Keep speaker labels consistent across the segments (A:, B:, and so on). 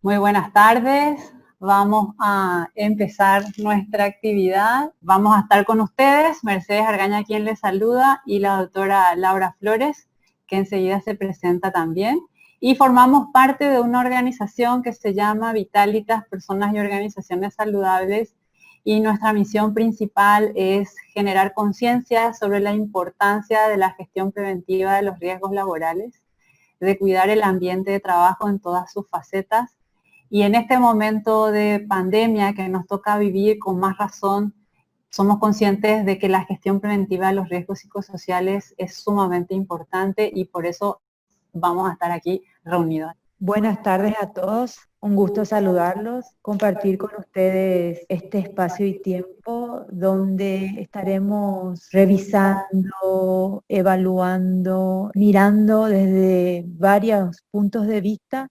A: Muy buenas tardes. Vamos a empezar nuestra actividad. Vamos a estar con ustedes, Mercedes Argaña quien les saluda y la doctora Laura Flores, que enseguida se presenta también. Y formamos parte de una organización que se llama Vitalitas, Personas y Organizaciones Saludables. Y nuestra misión principal es generar conciencia sobre la importancia de la gestión preventiva de los riesgos laborales, de cuidar el ambiente de trabajo en todas sus facetas. Y en este momento de pandemia que nos toca vivir con más razón, somos conscientes de que la gestión preventiva de los riesgos psicosociales es sumamente importante y por eso vamos a estar aquí reunidos.
B: Buenas tardes a todos, un gusto saludarlos, compartir con ustedes este espacio y tiempo donde estaremos revisando, evaluando, mirando desde varios puntos de vista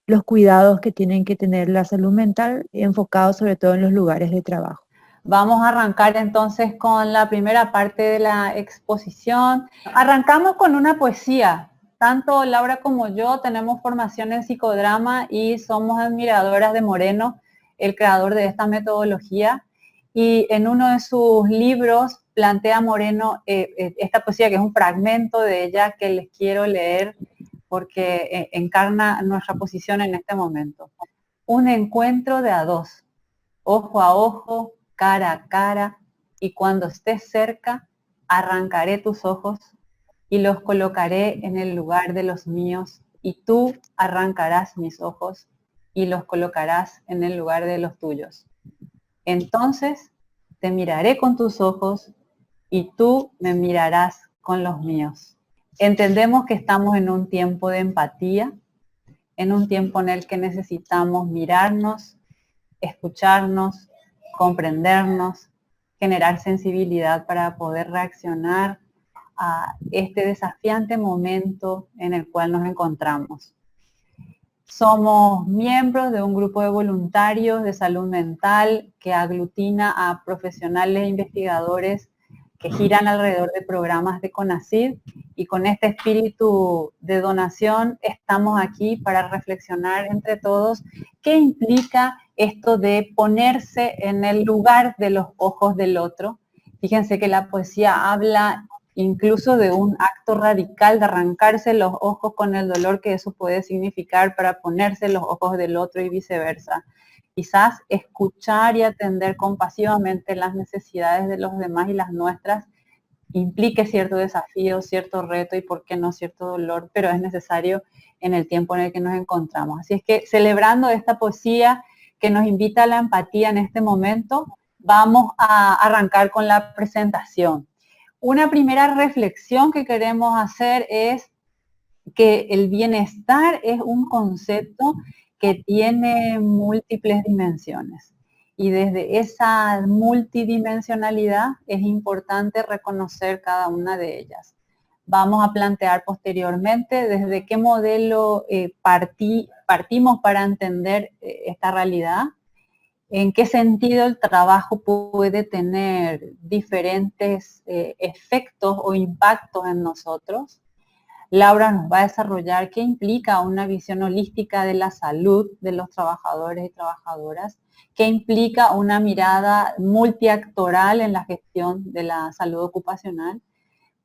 B: los cuidados que tienen que tener la salud mental, enfocados sobre todo en los lugares de trabajo.
A: Vamos a arrancar entonces con la primera parte de la exposición. Arrancamos con una poesía. Tanto Laura como yo tenemos formación en psicodrama y somos admiradoras de Moreno, el creador de esta metodología. Y en uno de sus libros plantea Moreno esta poesía, que es un fragmento de ella que les quiero leer porque encarna nuestra posición en este momento. Un encuentro de a dos, ojo a ojo, cara a cara, y cuando estés cerca, arrancaré tus ojos y los colocaré en el lugar de los míos, y tú arrancarás mis ojos y los colocarás en el lugar de los tuyos. Entonces te miraré con tus ojos y tú me mirarás con los míos. Entendemos que estamos en un tiempo de empatía, en un tiempo en el que necesitamos mirarnos, escucharnos, comprendernos, generar sensibilidad para poder reaccionar a este desafiante momento en el cual nos encontramos. Somos miembros de un grupo de voluntarios de salud mental que aglutina a profesionales e investigadores que giran alrededor de programas de CONACYT, y con este espíritu de donación estamos aquí para reflexionar entre todos qué implica esto de ponerse en el lugar de los ojos del otro. Fíjense que la poesía habla incluso de un acto radical de arrancarse los ojos con el dolor que eso puede significar para ponerse los ojos del otro y viceversa. Quizás escuchar y atender compasivamente las necesidades de los demás y las nuestras implique cierto desafío, cierto reto y por qué no cierto dolor, pero es necesario en el tiempo en el que nos encontramos. Así es que celebrando esta poesía que nos invita a la empatía en este momento, vamos a arrancar con la presentación. Una primera reflexión que queremos hacer es que el bienestar es un concepto que tiene múltiples dimensiones. Y desde esa multidimensionalidad es importante reconocer cada una de ellas. Vamos a plantear posteriormente desde qué modelo partimos para entender esta realidad, en qué sentido el trabajo puede tener diferentes efectos o impactos en nosotros. Laura nos va a desarrollar qué implica una visión holística de la salud de los trabajadores y trabajadoras, qué implica una mirada multiactoral en la gestión de la salud ocupacional,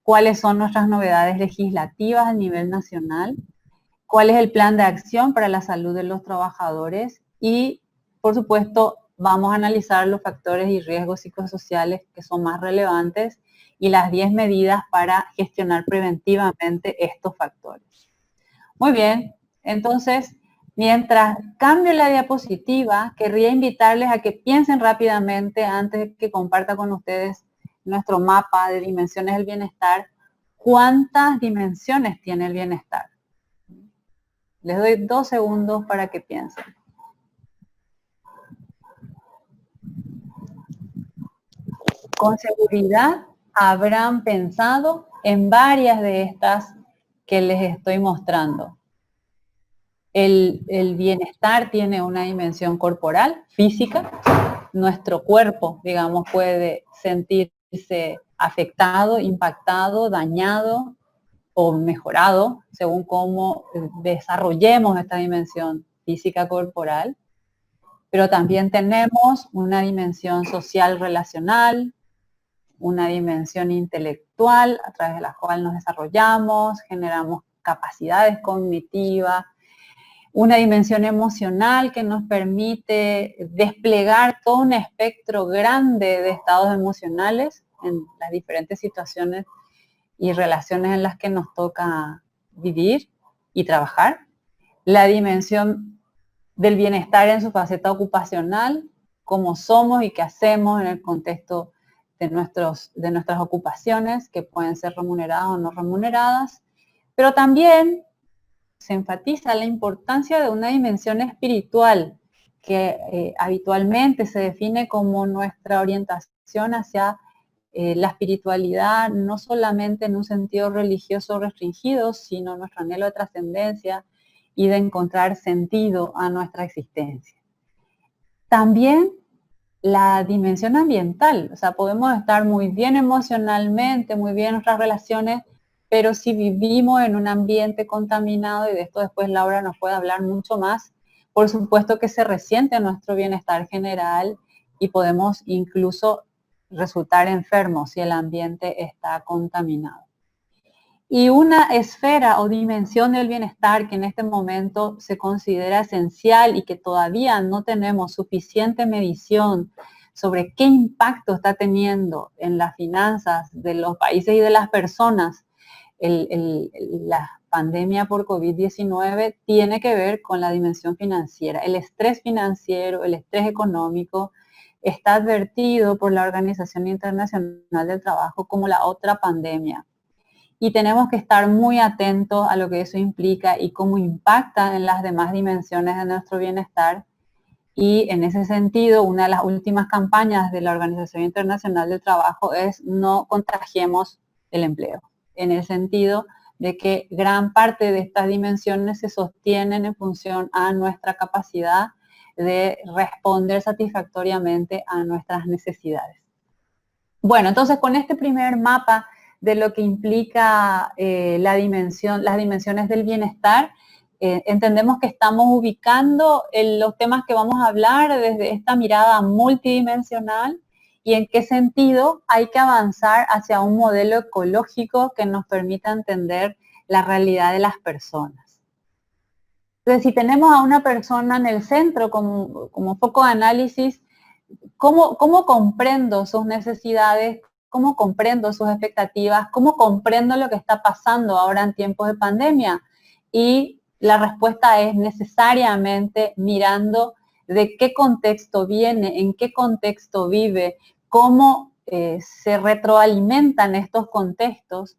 A: cuáles son nuestras novedades legislativas a nivel nacional, cuál es el plan de acción para la salud de los trabajadores y, por supuesto, vamos a analizar los factores y riesgos psicosociales que son más relevantes y las 10 medidas para gestionar preventivamente estos factores. Muy bien, entonces, mientras cambio la diapositiva, querría invitarles a que piensen rápidamente antes de que comparta con ustedes nuestro mapa de dimensiones del bienestar, ¿cuántas dimensiones tiene el bienestar? Les doy 2 segundos para que piensen. Con seguridad habrán pensado en varias de estas que les estoy mostrando. El bienestar tiene una dimensión corporal, física. Nuestro cuerpo, digamos, puede sentirse afectado, impactado, dañado o mejorado según cómo desarrollemos esta dimensión física corporal, pero también tenemos una dimensión social relacional, una dimensión intelectual a través de la cual nos desarrollamos, generamos capacidades cognitivas, una dimensión emocional que nos permite desplegar todo un espectro grande de estados emocionales en las diferentes situaciones y relaciones en las que nos toca vivir y trabajar. La dimensión del bienestar en su faceta ocupacional, cómo somos y qué hacemos en el contexto de nuestras ocupaciones, que pueden ser remuneradas o no remuneradas, pero también se enfatiza la importancia de una dimensión espiritual que habitualmente se define como nuestra orientación hacia la espiritualidad, no solamente en un sentido religioso restringido, sino nuestro anhelo de trascendencia y de encontrar sentido a nuestra existencia. También la dimensión ambiental, o sea, podemos estar muy bien emocionalmente, muy bien en nuestras relaciones, pero si vivimos en un ambiente contaminado, y de esto después Laura nos puede hablar mucho más, por supuesto que se resiente nuestro bienestar general y podemos incluso resultar enfermos si el ambiente está contaminado. Y una esfera o dimensión del bienestar que en este momento se considera esencial y que todavía no tenemos suficiente medición sobre qué impacto está teniendo en las finanzas de los países y de las personas la pandemia por COVID-19, tiene que ver con la dimensión financiera. El estrés financiero, el estrés económico está advertido por la Organización Internacional del Trabajo como la otra pandemia. Y tenemos que estar muy atentos a lo que eso implica y cómo impacta en las demás dimensiones de nuestro bienestar. Y en ese sentido, una de las últimas campañas de la Organización Internacional del Trabajo es no contagiemos el empleo, en el sentido de que gran parte de estas dimensiones se sostienen en función a nuestra capacidad de responder satisfactoriamente a nuestras necesidades. Bueno, entonces con este primer mapa de lo que implica las dimensiones del bienestar, entendemos que estamos ubicando los temas que vamos a hablar desde esta mirada multidimensional y en qué sentido hay que avanzar hacia un modelo ecológico que nos permita entender la realidad de las personas. Entonces, si tenemos a una persona en el centro como foco de análisis, ¿cómo comprendo sus necesidades? ¿Cómo comprendo sus expectativas? ¿Cómo comprendo lo que está pasando ahora en tiempos de pandemia? Y la respuesta es necesariamente mirando de qué contexto viene, en qué contexto vive, cómo se retroalimentan estos contextos.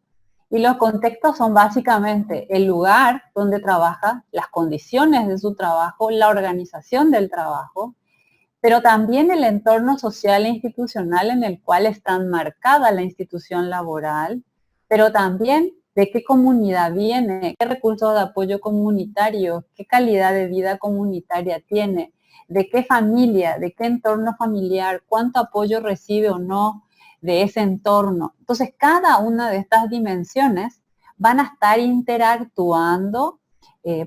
A: Y los contextos son básicamente el lugar donde trabaja, las condiciones de su trabajo, la organización del trabajo, pero también el entorno social e institucional en el cual está enmarcada la institución laboral, pero también de qué comunidad viene, qué recursos de apoyo comunitario, qué calidad de vida comunitaria tiene, de qué familia, de qué entorno familiar, cuánto apoyo recibe o no de ese entorno. Entonces, cada una de estas dimensiones van a estar interactuando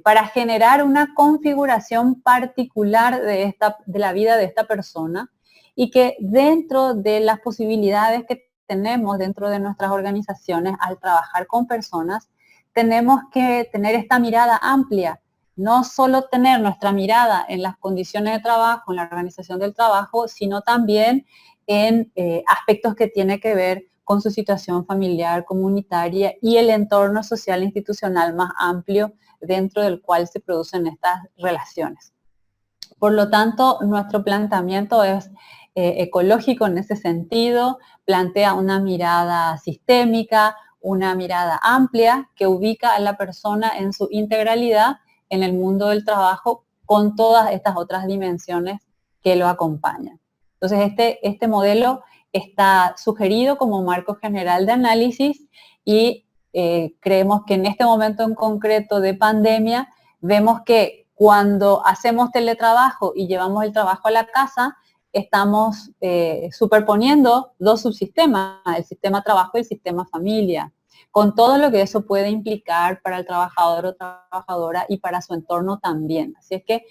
A: para generar una configuración particular de la vida de esta persona y que dentro de las posibilidades que tenemos dentro de nuestras organizaciones al trabajar con personas, tenemos que tener esta mirada amplia, no solo tener nuestra mirada en las condiciones de trabajo, en la organización del trabajo, sino también en aspectos que tienen que ver con su situación familiar, comunitaria y el entorno social e institucional más amplio dentro del cual se producen estas relaciones. Por lo tanto, nuestro planteamiento es ecológico en ese sentido, plantea una mirada sistémica, una mirada amplia que ubica a la persona en su integralidad en el mundo del trabajo con todas estas otras dimensiones que lo acompañan. Entonces, este modelo está sugerido como marco general de análisis y creemos que en este momento en concreto de pandemia, vemos que cuando hacemos teletrabajo y llevamos el trabajo a la casa, estamos superponiendo dos subsistemas, el sistema trabajo y el sistema familia. con todo lo que eso puede implicar para el trabajador o trabajadora y para su entorno también. Así es que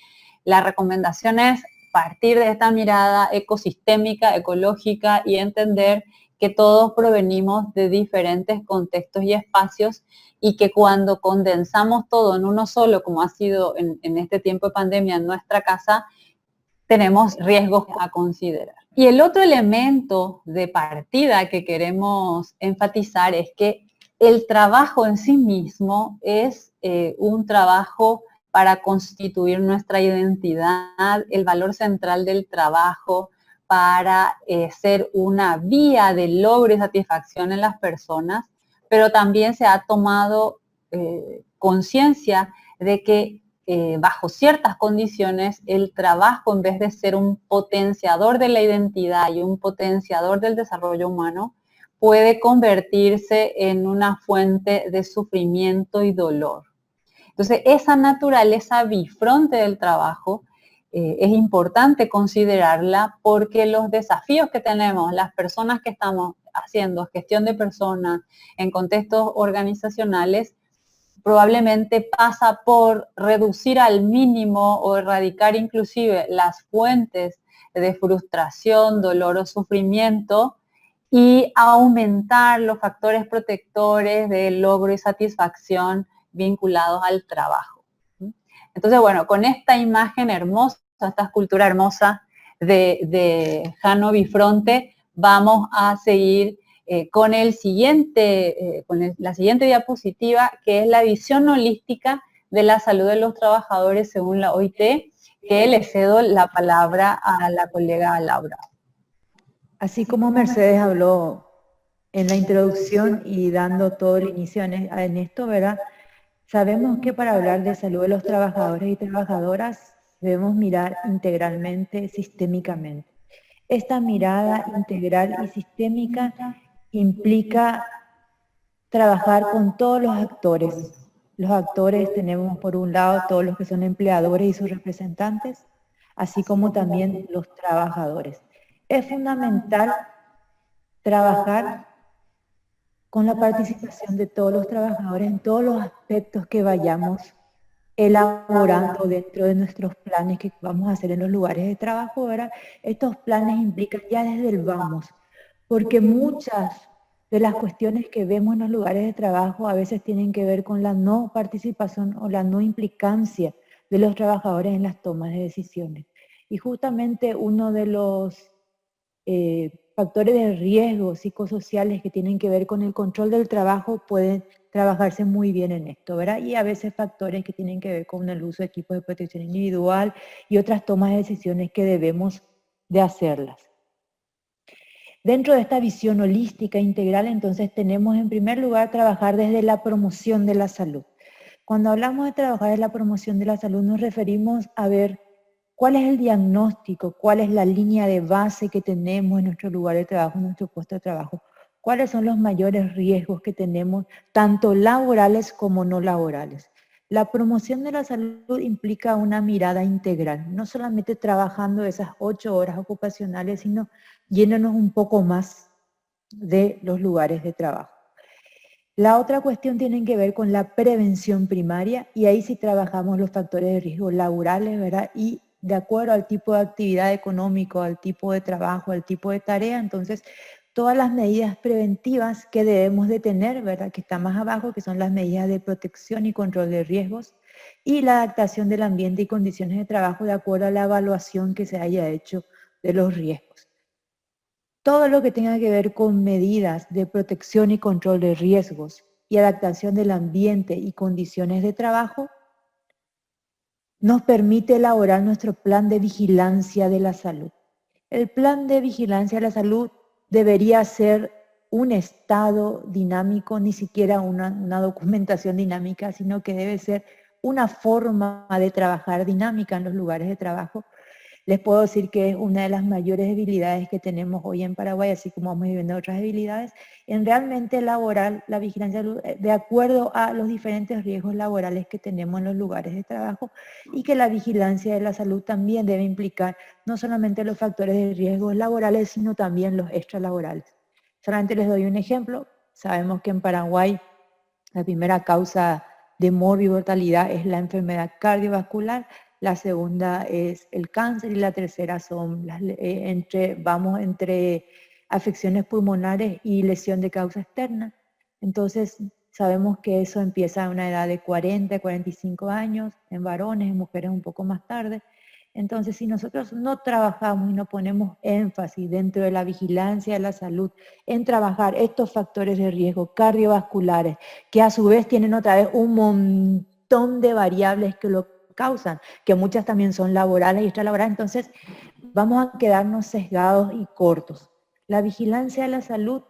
A: la recomendación es partir de esta mirada ecosistémica, ecológica y entender que todos provenimos de diferentes contextos y espacios y que cuando condensamos todo en uno solo, como ha sido en este tiempo de pandemia en nuestra casa, tenemos riesgos a considerar. Y el otro elemento de partida que queremos enfatizar es que el trabajo en sí mismo es un trabajo para constituir nuestra identidad, el valor central del trabajo, para ser una vía de logro y satisfacción en las personas, pero también se ha tomado conciencia de que bajo ciertas condiciones el trabajo, en vez de ser un potenciador de la identidad y un potenciador del desarrollo humano, puede convertirse en una fuente de sufrimiento y dolor. Entonces, esa naturaleza bifronte del trabajo es importante considerarla porque los desafíos que tenemos, las personas que estamos haciendo gestión de personas en contextos organizacionales, probablemente pasa por reducir al mínimo o erradicar inclusive las fuentes de frustración, dolor o sufrimiento y aumentar los factores protectores de logro y satisfacción vinculados al trabajo. Entonces, bueno, con esta imagen hermosa, esta escultura hermosa de Jano Bifronte, vamos a seguir con la siguiente diapositiva, que es la visión holística de la salud de los trabajadores según la OIT, que le cedo la palabra a la colega Laura.
B: Así como Mercedes habló en la introducción y dando todo el inicio en esto, ¿verdad? Sabemos que para hablar de salud de los trabajadores y trabajadoras debemos mirar integralmente, sistémicamente. Esta mirada integral y sistémica implica trabajar con todos los actores. Los actores tenemos por un lado todos los que son empleadores y sus representantes, así como también los trabajadores. Es fundamental trabajar con la participación de todos los trabajadores en todos los aspectos que vayamos elaborando dentro de nuestros planes que vamos a hacer en los lugares de trabajo. ¿Verdad? Estos planes implican ya desde el vamos, porque muchas de las cuestiones que vemos en los lugares de trabajo a veces tienen que ver con la no participación o la no implicancia de los trabajadores en las tomas de decisiones. Y justamente uno de los factores de riesgo psicosociales que tienen que ver con el control del trabajo pueden trabajarse muy bien en esto, ¿verdad? Y a veces factores que tienen que ver con el uso de equipos de protección individual y otras tomas de decisiones que debemos de hacerlas. Dentro de esta visión holística integral, entonces tenemos en primer lugar trabajar desde la promoción de la salud. Cuando hablamos de trabajar en la promoción de la salud nos referimos a ver cuál es el diagnóstico, cuál es la línea de base que tenemos en nuestro lugar de trabajo, en nuestro puesto de trabajo, cuáles son los mayores riesgos que tenemos, tanto laborales como no laborales. La promoción de la salud implica una mirada integral, no solamente trabajando esas 8 horas ocupacionales, sino yéndonos un poco más de los lugares de trabajo. La otra cuestión tiene que ver con la prevención primaria y ahí sí trabajamos los factores de riesgo laborales, ¿verdad? Y de acuerdo al tipo de actividad económica, al tipo de trabajo, al tipo de tarea, entonces todas las medidas preventivas que debemos de tener, ¿verdad? Que está más abajo, que son las medidas de protección y control de riesgos y la adaptación del ambiente y condiciones de trabajo de acuerdo a la evaluación que se haya hecho de los riesgos. Todo lo que tenga que ver con medidas de protección y control de riesgos y adaptación del ambiente y condiciones de trabajo nos permite elaborar nuestro plan de vigilancia de la salud. El plan de vigilancia de la salud debería ser un estado dinámico, ni siquiera una documentación dinámica, sino que debe ser una forma de trabajar dinámica en los lugares de trabajo. Les puedo decir que es una de las mayores debilidades que tenemos hoy en Paraguay, así como vamos viviendo otras debilidades, en realmente elaborar la vigilancia de acuerdo a los diferentes riesgos laborales que tenemos en los lugares de trabajo y que la vigilancia de la salud también debe implicar no solamente los factores de riesgos laborales, sino también los extralaborales. Solamente les doy un ejemplo. Sabemos que en Paraguay la primera causa de morbi-mortalidad es la enfermedad cardiovascular, la segunda es el cáncer y la tercera son vamos entre afecciones pulmonares y lesión de causa externa. Entonces sabemos que eso empieza a una edad de 40, 45 años, en varones, en mujeres un poco más tarde. Entonces, si nosotros no trabajamos y no ponemos énfasis dentro de la vigilancia de la salud en trabajar estos factores de riesgo cardiovasculares, que a su vez tienen otra vez un montón de variables que lo causan, que muchas también son laborales y extralaborales, entonces vamos a quedarnos sesgados y cortos. La vigilancia de la salud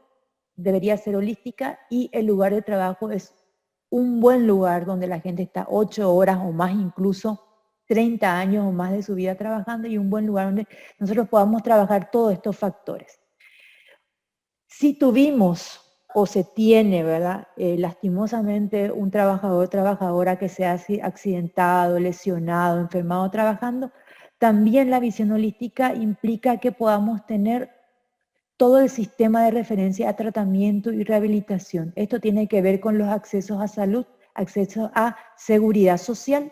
B: debería ser holística y el lugar de trabajo es un buen lugar donde la gente está 8 horas o más, incluso 30 años o más de su vida trabajando, y un buen lugar donde nosotros podamos trabajar todos estos factores. Si tuvimos o se tiene, ¿verdad? Lastimosamente un trabajador o trabajadora que se ha accidentado, lesionado, enfermado trabajando, también la visión holística implica que podamos tener todo el sistema de referencia a tratamiento y rehabilitación. Esto tiene que ver con los accesos a salud, acceso a seguridad social,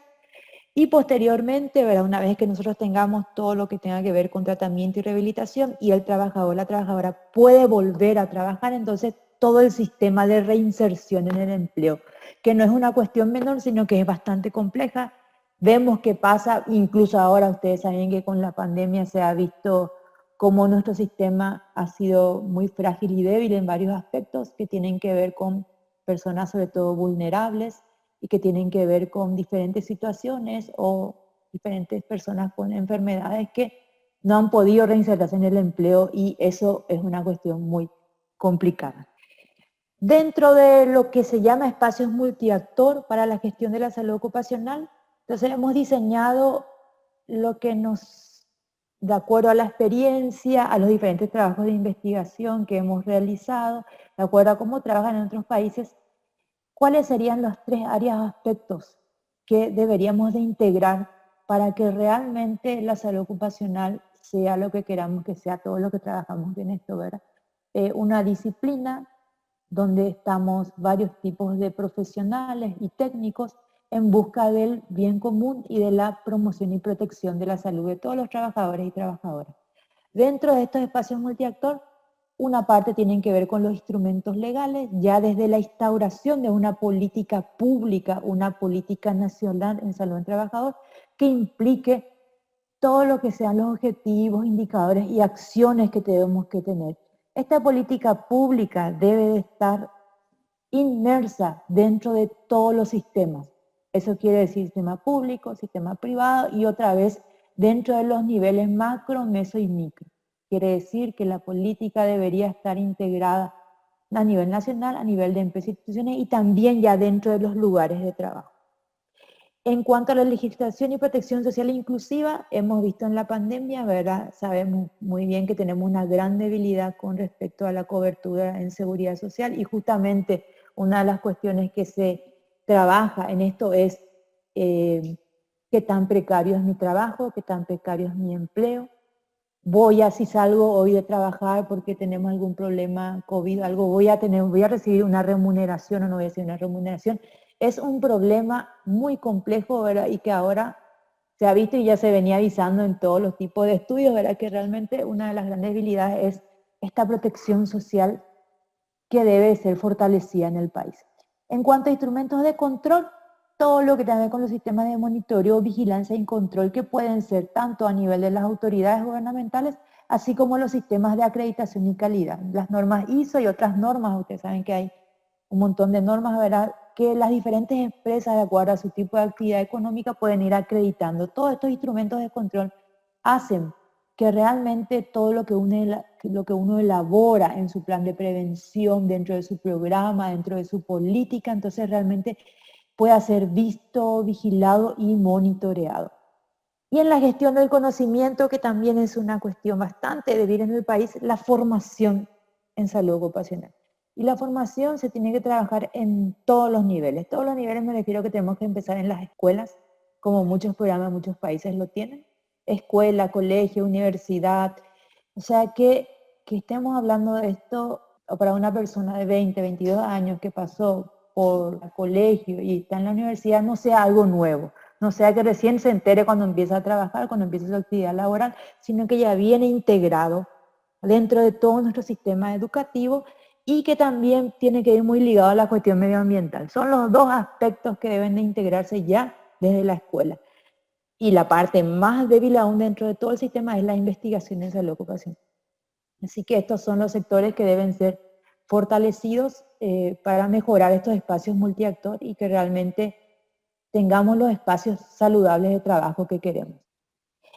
B: y posteriormente, ¿verdad? Una vez que nosotros tengamos todo lo que tenga que ver con tratamiento y rehabilitación y el trabajador, la trabajadora puede volver a trabajar, entonces todo el sistema de reinserción en el empleo, que no es una cuestión menor, sino que es bastante compleja. Vemos que pasa, incluso ahora ustedes saben que con la pandemia se ha visto cómo nuestro sistema ha sido muy frágil y débil en varios aspectos que tienen que ver con personas sobre todo vulnerables, y que tienen que ver con diferentes situaciones o diferentes personas con enfermedades que no han podido reinsertarse en el empleo, y eso es una cuestión muy complicada. Dentro de lo que se llama espacios multiactor para la gestión de la salud ocupacional, entonces hemos diseñado lo que nos, de acuerdo a la experiencia, a los diferentes trabajos de investigación que hemos realizado, de acuerdo a cómo trabajan en otros países, ¿cuáles serían los 3 áreas o aspectos que deberíamos de integrar para que realmente la salud ocupacional sea lo que queramos que sea, todo lo que trabajamos en esto, ¿verdad? Una disciplina donde estamos varios tipos de profesionales y técnicos en busca del bien común y de la promoción y protección de la salud de todos los trabajadores y trabajadoras. Dentro de estos espacios multiactor, una parte tiene que ver con los instrumentos legales, ya desde la instauración de una política pública, una política nacional en salud del trabajador, que implique todo lo que sean los objetivos, indicadores y acciones que tenemos que tener. Esta política pública debe de estar inmersa dentro de todos los sistemas. Eso quiere decir sistema público, sistema privado y otra vez dentro de los niveles macro, meso y micro. Quiere decir que la política debería estar integrada a nivel nacional, a nivel de empresas e instituciones y también ya dentro de los lugares de trabajo. En cuanto a la legislación y protección social inclusiva, hemos visto en la pandemia, ¿verdad? Sabemos muy bien que tenemos una gran debilidad con respecto a la cobertura en seguridad social, y justamente una de las cuestiones que se trabaja en esto es qué tan precario es mi trabajo, qué tan precario es mi empleo. Si salgo hoy de trabajar porque tenemos algún problema COVID, algo voy a recibir una remuneración o no voy a recibir una remuneración. Es un problema muy complejo, ¿verdad? Y que ahora se ha visto y ya se venía avisando en todos los tipos de estudios, ¿verdad? Que realmente una de las grandes debilidades es esta protección social que debe ser fortalecida en el país. En cuanto a instrumentos de control, todo lo que tiene que ver con los sistemas de monitoreo, vigilancia y control, que pueden ser tanto a nivel de las autoridades gubernamentales, así como los sistemas de acreditación y calidad. Las normas ISO y otras normas, ustedes saben que hay un montón de normas, ¿verdad?, que las diferentes empresas, de acuerdo a su tipo de actividad económica, pueden ir acreditando. Todos estos instrumentos de control hacen que realmente todo lo que uno elabora en su plan de prevención, dentro de su programa, dentro de su política, entonces realmente pueda ser visto, vigilado y monitoreado. Y en la gestión del conocimiento, que también es una cuestión bastante débil en el país, la formación en salud ocupacional. Y la formación se tiene que trabajar en todos los niveles. Todos los niveles me refiero que tenemos que empezar en las escuelas, como muchos programas en muchos países lo tienen. Escuela, colegio, universidad. O sea que estemos hablando de esto o para una persona de 20, 22 años que pasó por el colegio y está en la universidad no sea algo nuevo, no sea que recién se entere cuando empieza a trabajar, cuando empieza su actividad laboral, sino que ya viene integrado dentro de todo nuestro sistema educativo y que también tiene que ir muy ligado a la cuestión medioambiental. Son los dos aspectos que deben de integrarse ya desde la escuela. Y la parte más débil aún dentro de todo el sistema es la investigación en salud ocupacional. Así que estos son los sectores que deben ser fortalecidos para mejorar estos espacios multiactor y que realmente tengamos los espacios saludables de trabajo que queremos.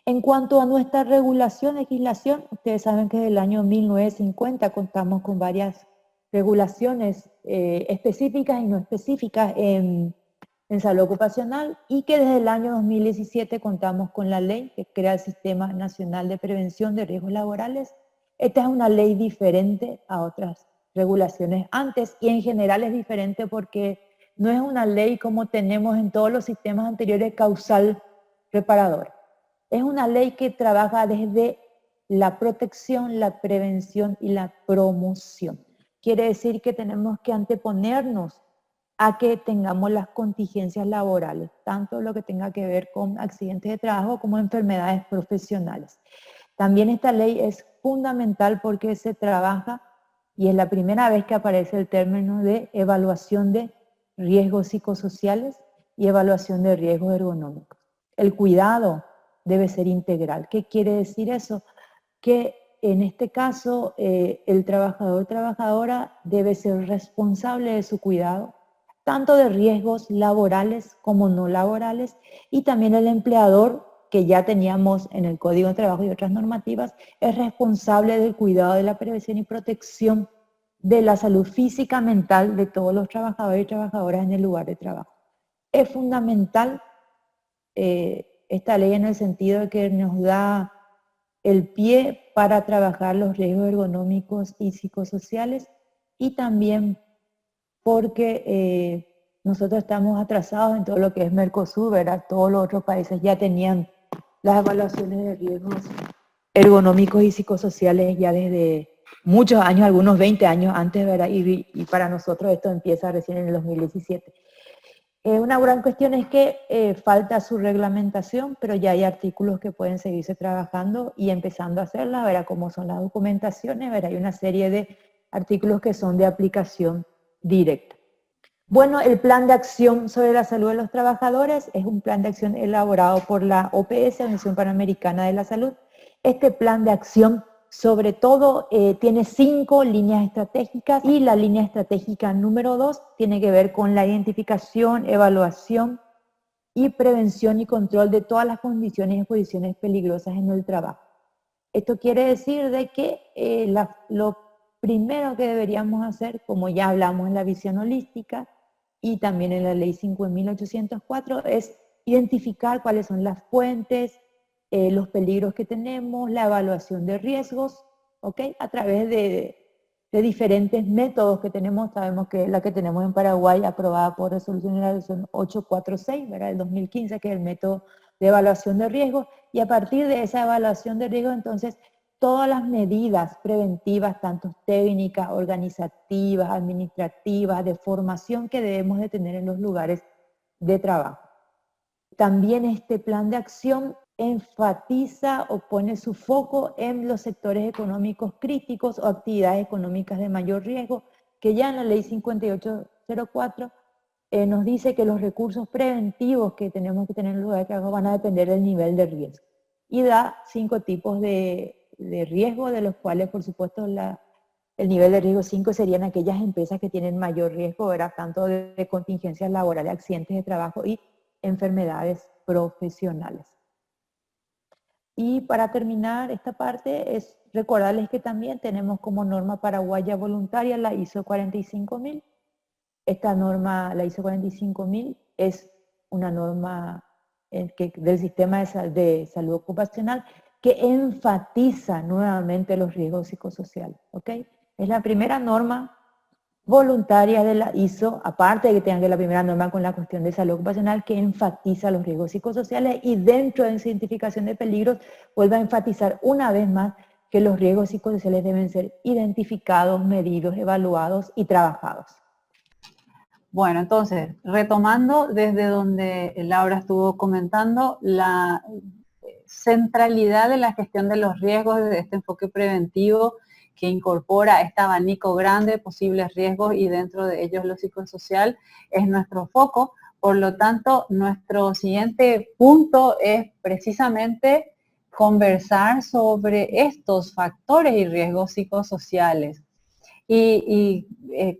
B: En cuanto a nuestra regulación, legislación, ustedes saben que desde el año 1950 contamos con varias regulaciones específicas y no específicas en salud ocupacional y que desde el año 2017 contamos con la ley que crea el Sistema Nacional de Prevención de Riesgos Laborales. Esta es una ley diferente a otras regulaciones antes y en general es diferente porque no es una ley como tenemos en todos los sistemas anteriores causal reparador. Es una ley que trabaja desde la protección, la prevención y la promoción. Quiere decir que tenemos que anteponernos a que tengamos las contingencias laborales, tanto lo que tenga que ver con accidentes de trabajo como enfermedades profesionales. También esta ley es fundamental porque se trabaja, y es la primera vez que aparece el término de evaluación de riesgos psicosociales y evaluación de riesgos ergonómicos. El cuidado debe ser integral. ¿Qué quiere decir eso? Que en este caso el trabajador o trabajadora debe ser responsable de su cuidado, tanto de riesgos laborales como no laborales, y también el empleador, que ya teníamos en el Código de Trabajo y otras normativas, es responsable del cuidado de la prevención y protección de la salud física, mental de todos los trabajadores y trabajadoras en el lugar de trabajo. Es fundamental esta ley en el sentido de que nos da el pie para trabajar los riesgos ergonómicos y psicosociales y también porque nosotros estamos atrasados en todo lo que es Mercosur, ¿verdad? Todos los otros países ya tenían las evaluaciones de riesgos ergonómicos y psicosociales ya desde muchos años, algunos 20 años antes, ¿verdad? Y para nosotros esto empieza recién en el 2017. Una gran cuestión es que falta su reglamentación, pero ya hay artículos que pueden seguirse trabajando y empezando a hacerla, ¿verdad? Como son las documentaciones, ¿verdad? Hay una serie de artículos que son de aplicación directa. Bueno, el plan de acción sobre la salud de los trabajadores es un plan de acción elaborado por la OPS, Organización Panamericana de la Salud. Este plan de acción sobre todo tiene 5 líneas estratégicas y la línea estratégica número 2 tiene que ver con la identificación, evaluación y prevención y control de todas las condiciones y exposiciones peligrosas en el trabajo. Esto quiere decir de que lo primero que deberíamos hacer, como ya hablamos en la visión holística y también en la ley 5.804, es identificar cuáles son las fuentes, los peligros que tenemos, la evaluación de riesgos, ¿ok? A través de diferentes métodos que tenemos. Sabemos que la que tenemos en Paraguay, aprobada por resolución de la resolución 846, ¿verdad? Del 2015, que es el método de evaluación de riesgos, y a partir de esa evaluación de riesgos, entonces, todas las medidas preventivas, tanto técnicas, organizativas, administrativas, de formación que debemos de tener en los lugares de trabajo. También este plan de acción enfatiza o pone su foco en los sectores económicos críticos o actividades económicas de mayor riesgo, que ya en la ley 5804 nos dice que los recursos preventivos que tenemos que tener en el lugar de trabajo van a depender del nivel de riesgo. Y da 5 tipos de riesgo, de los cuales, por supuesto, el nivel de riesgo 5 serían aquellas empresas que tienen mayor riesgo, ¿verdad? Tanto de contingencias laborales, accidentes de trabajo y enfermedades profesionales. Y para terminar esta parte es recordarles que también tenemos como norma paraguaya voluntaria la ISO 45000. Esta norma, la ISO 45000, es una norma del sistema de salud ocupacional que enfatiza nuevamente los riesgos psicosociales, ¿ok? Es la primera norma voluntaria de la ISO, aparte de que tengan que la primera norma con la cuestión de salud ocupacional, que enfatiza los riesgos psicosociales y dentro de esa identificación de peligros vuelve a enfatizar una vez más que los riesgos psicosociales deben ser identificados, medidos, evaluados y trabajados.
A: Bueno, entonces, retomando desde donde Laura estuvo comentando, la centralidad de la gestión de los riesgos desde este enfoque preventivo que incorpora este abanico grande de posibles riesgos y dentro de ellos lo psicosocial es nuestro foco. Por lo tanto, nuestro siguiente punto es precisamente conversar sobre estos factores y riesgos psicosociales.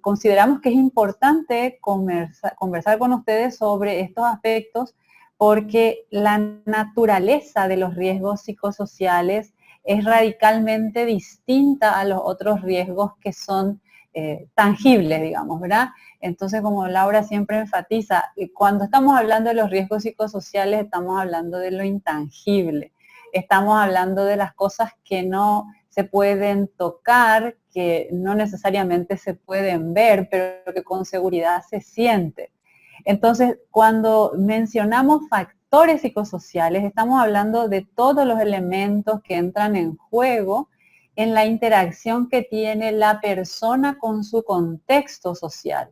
A: Consideramos que es importante conversar con ustedes sobre estos aspectos porque la naturaleza de los riesgos psicosociales es radicalmente distinta a los otros riesgos que son tangibles, digamos, ¿verdad? Entonces, como Laura siempre enfatiza, cuando estamos hablando de los riesgos psicosociales, estamos hablando de lo intangible. Estamos hablando de las cosas que no se pueden tocar, que no necesariamente se pueden ver, pero que con seguridad se siente. Entonces, cuando mencionamos factores psicosociales, estamos hablando de todos los elementos que entran en juego en la interacción que tiene la persona con su contexto social.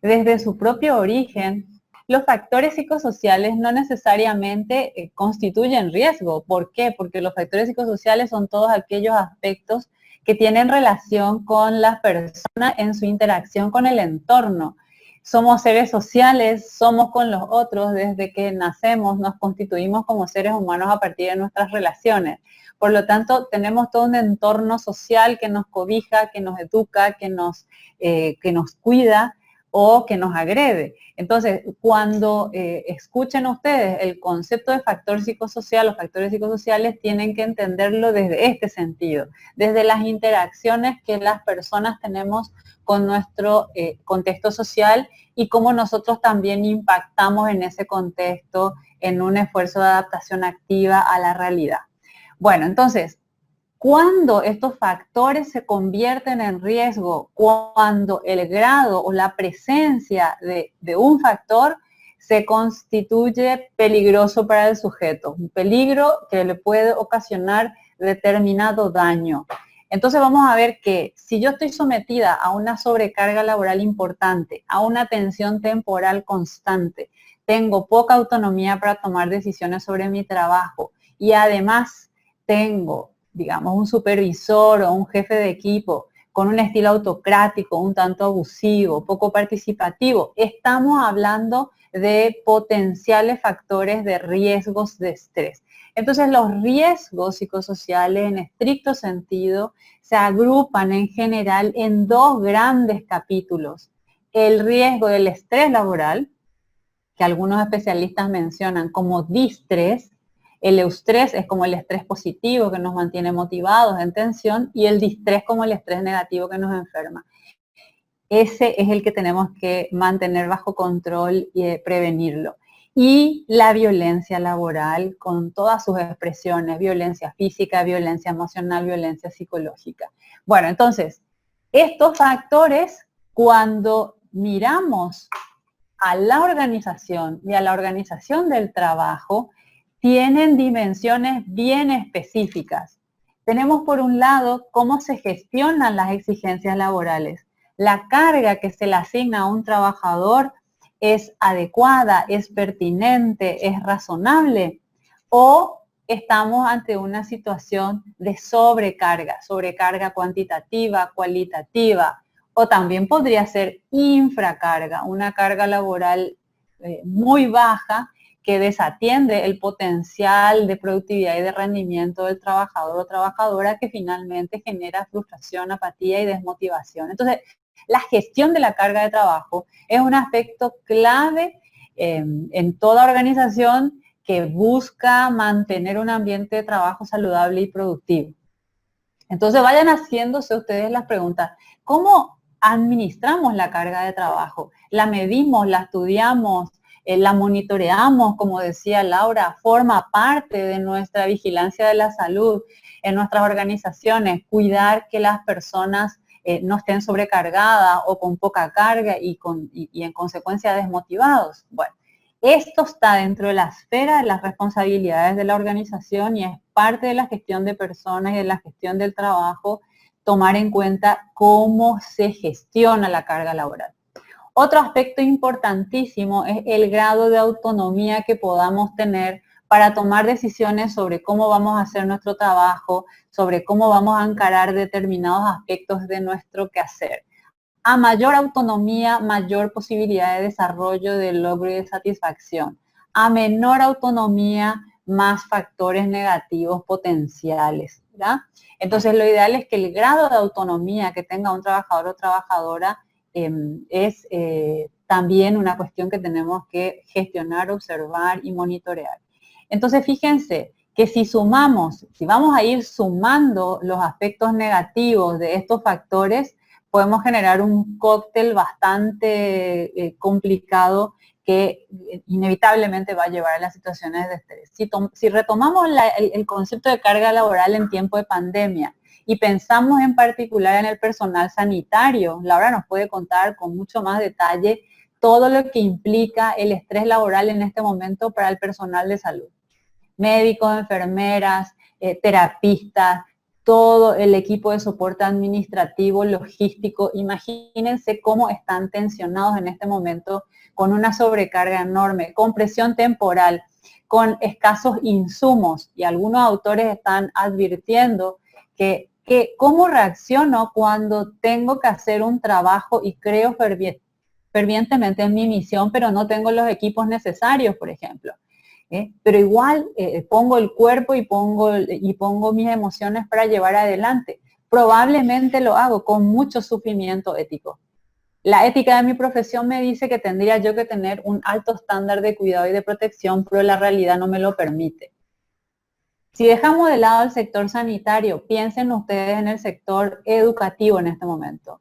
A: Desde su propio origen, los factores psicosociales no necesariamente constituyen riesgo. ¿Por qué? Porque los factores psicosociales son todos aquellos aspectos que tienen relación con las personas en su interacción con el entorno. Somos seres sociales, somos con los otros, desde que nacemos nos constituimos como seres humanos a partir de nuestras relaciones. Por lo tanto, tenemos todo un entorno social que nos cobija, que nos educa, que nos cuida o que nos agrede. Entonces, cuando escuchen ustedes el concepto de factor psicosocial, los factores psicosociales tienen que entenderlo desde este sentido, desde las interacciones que las personas tenemos con nuestro contexto social y cómo nosotros también impactamos en ese contexto en un esfuerzo de adaptación activa a la realidad. Bueno, entonces, cuando estos factores se convierten en riesgo, cuando el grado o la presencia de un factor se constituye peligroso para el sujeto, un peligro que le puede ocasionar determinado daño. Entonces vamos a ver que si yo estoy sometida a una sobrecarga laboral importante, a una tensión temporal constante, tengo poca autonomía para tomar decisiones sobre mi trabajo y además tengo, digamos, un supervisor o un jefe de equipo con un estilo autocrático, un tanto abusivo, poco participativo, estamos hablando de potenciales factores de riesgos de estrés. Entonces, los riesgos psicosociales en estricto sentido se agrupan en general en dos grandes capítulos. El riesgo del estrés laboral, que algunos especialistas mencionan como distrés. El eustrés es como el estrés positivo que nos mantiene motivados, en tensión, y el distrés como el estrés negativo que nos enferma. Ese es el que tenemos que mantener bajo control y prevenirlo. Y la violencia laboral con todas sus expresiones, violencia física, violencia emocional, violencia psicológica. Bueno, entonces, estos factores, cuando miramos a la organización y a la organización del trabajo, tienen dimensiones bien específicas. Tenemos por un lado cómo se gestionan las exigencias laborales. La carga que se le asigna a un trabajador es adecuada, es pertinente, es razonable, o estamos ante una situación de sobrecarga cuantitativa, cualitativa, o también podría ser infracarga, una carga laboral muy baja que desatiende el potencial de productividad y de rendimiento del trabajador o trabajadora, que finalmente genera frustración, apatía y desmotivación. Entonces, la gestión de la carga de trabajo es un aspecto clave en toda organización que busca mantener un ambiente de trabajo saludable y productivo. Entonces, vayan haciéndose ustedes las preguntas: ¿cómo administramos la carga de trabajo? ¿La medimos, la estudiamos, la monitoreamos, como decía Laura? ¿Forma parte de nuestra vigilancia de la salud en nuestras organizaciones? Cuidar que las personas no estén sobrecargadas o con poca carga y en consecuencia desmotivados. Bueno, Esto está dentro de la esfera de las responsabilidades de la organización y es parte de la gestión de personas y de la gestión del trabajo, tomar en cuenta cómo se gestiona la carga laboral. Otro aspecto importantísimo es el grado de autonomía que podamos tener para tomar decisiones sobre cómo vamos a hacer nuestro trabajo, sobre cómo vamos a encarar determinados aspectos de nuestro quehacer. A mayor autonomía, mayor posibilidad de desarrollo, de logro y de satisfacción. A menor autonomía, más factores negativos potenciales, ¿verdad? Entonces, lo ideal es que el grado de autonomía que tenga un trabajador o trabajadora es también una cuestión que tenemos que gestionar, observar y monitorear. Entonces, fíjense que si sumamos, si vamos a ir sumando los aspectos negativos de estos factores, podemos generar un cóctel bastante complicado que inevitablemente va a llevar a las situaciones de estrés. Si retomamos el concepto de carga laboral en tiempo de pandemia y pensamos en particular en el personal sanitario, Laura nos puede contar con mucho más detalle todo lo que implica el estrés laboral en este momento para el personal de salud. Médicos, enfermeras, terapistas, todo el equipo de soporte administrativo, logístico. Imagínense cómo están tensionados en este momento con una sobrecarga enorme, con presión temporal, con escasos insumos. Y algunos autores están advirtiendo que cómo reacciono cuando tengo que hacer un trabajo y creo fervientemente en mi misión, pero no tengo los equipos necesarios, por ejemplo. Pero igual pongo el cuerpo y pongo mis emociones para llevar adelante. Probablemente lo hago con mucho sufrimiento ético. La ética de mi profesión me dice que tendría yo que tener un alto estándar de cuidado y de protección, pero la realidad no me lo permite. Si dejamos de lado el sector sanitario, piensen ustedes en el sector educativo en este momento.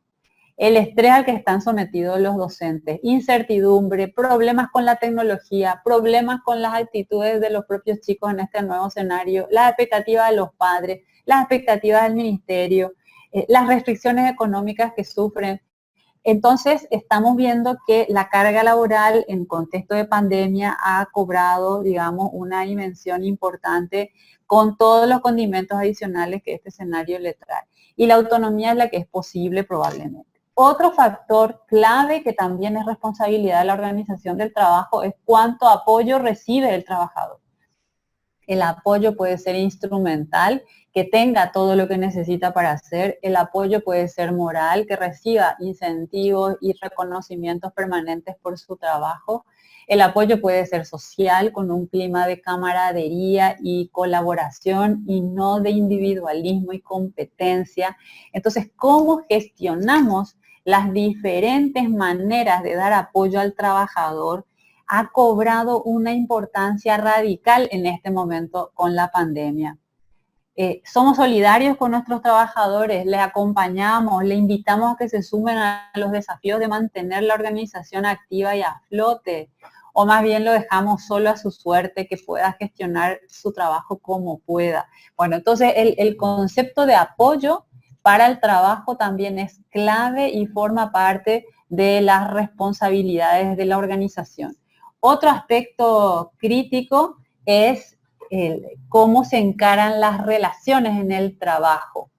A: El estrés al que están sometidos los docentes, incertidumbre, problemas con la tecnología, problemas con las actitudes de los propios chicos en este nuevo escenario, las expectativas de los padres, las expectativas del ministerio, las restricciones económicas que sufren. Entonces, estamos viendo que la carga laboral en contexto de pandemia ha cobrado, digamos, una dimensión importante con todos los condimentos adicionales que este escenario le trae. Y la autonomía es la que es posible probablemente. Otro factor clave que también es responsabilidad de la organización del trabajo es cuánto apoyo recibe el trabajador. El apoyo puede ser instrumental, que tenga todo lo que necesita para hacer. El apoyo puede ser moral, que reciba incentivos y reconocimientos permanentes por su trabajo. El apoyo puede ser social, con un clima de camaradería y colaboración y no de individualismo y competencia. Entonces, ¿cómo gestionamos las diferentes maneras de dar apoyo al trabajador? Ha cobrado una importancia radical en este momento con la pandemia. Somos solidarios con nuestros trabajadores, les acompañamos, les invitamos a que se sumen a los desafíos de mantener la organización activa y a flote, o más bien lo dejamos solo a su suerte, que pueda gestionar su trabajo como pueda. Bueno, entonces el concepto de apoyo para el trabajo también es clave y forma parte de las responsabilidades de la organización. Otro aspecto crítico es cómo se encaran las relaciones en el trabajo.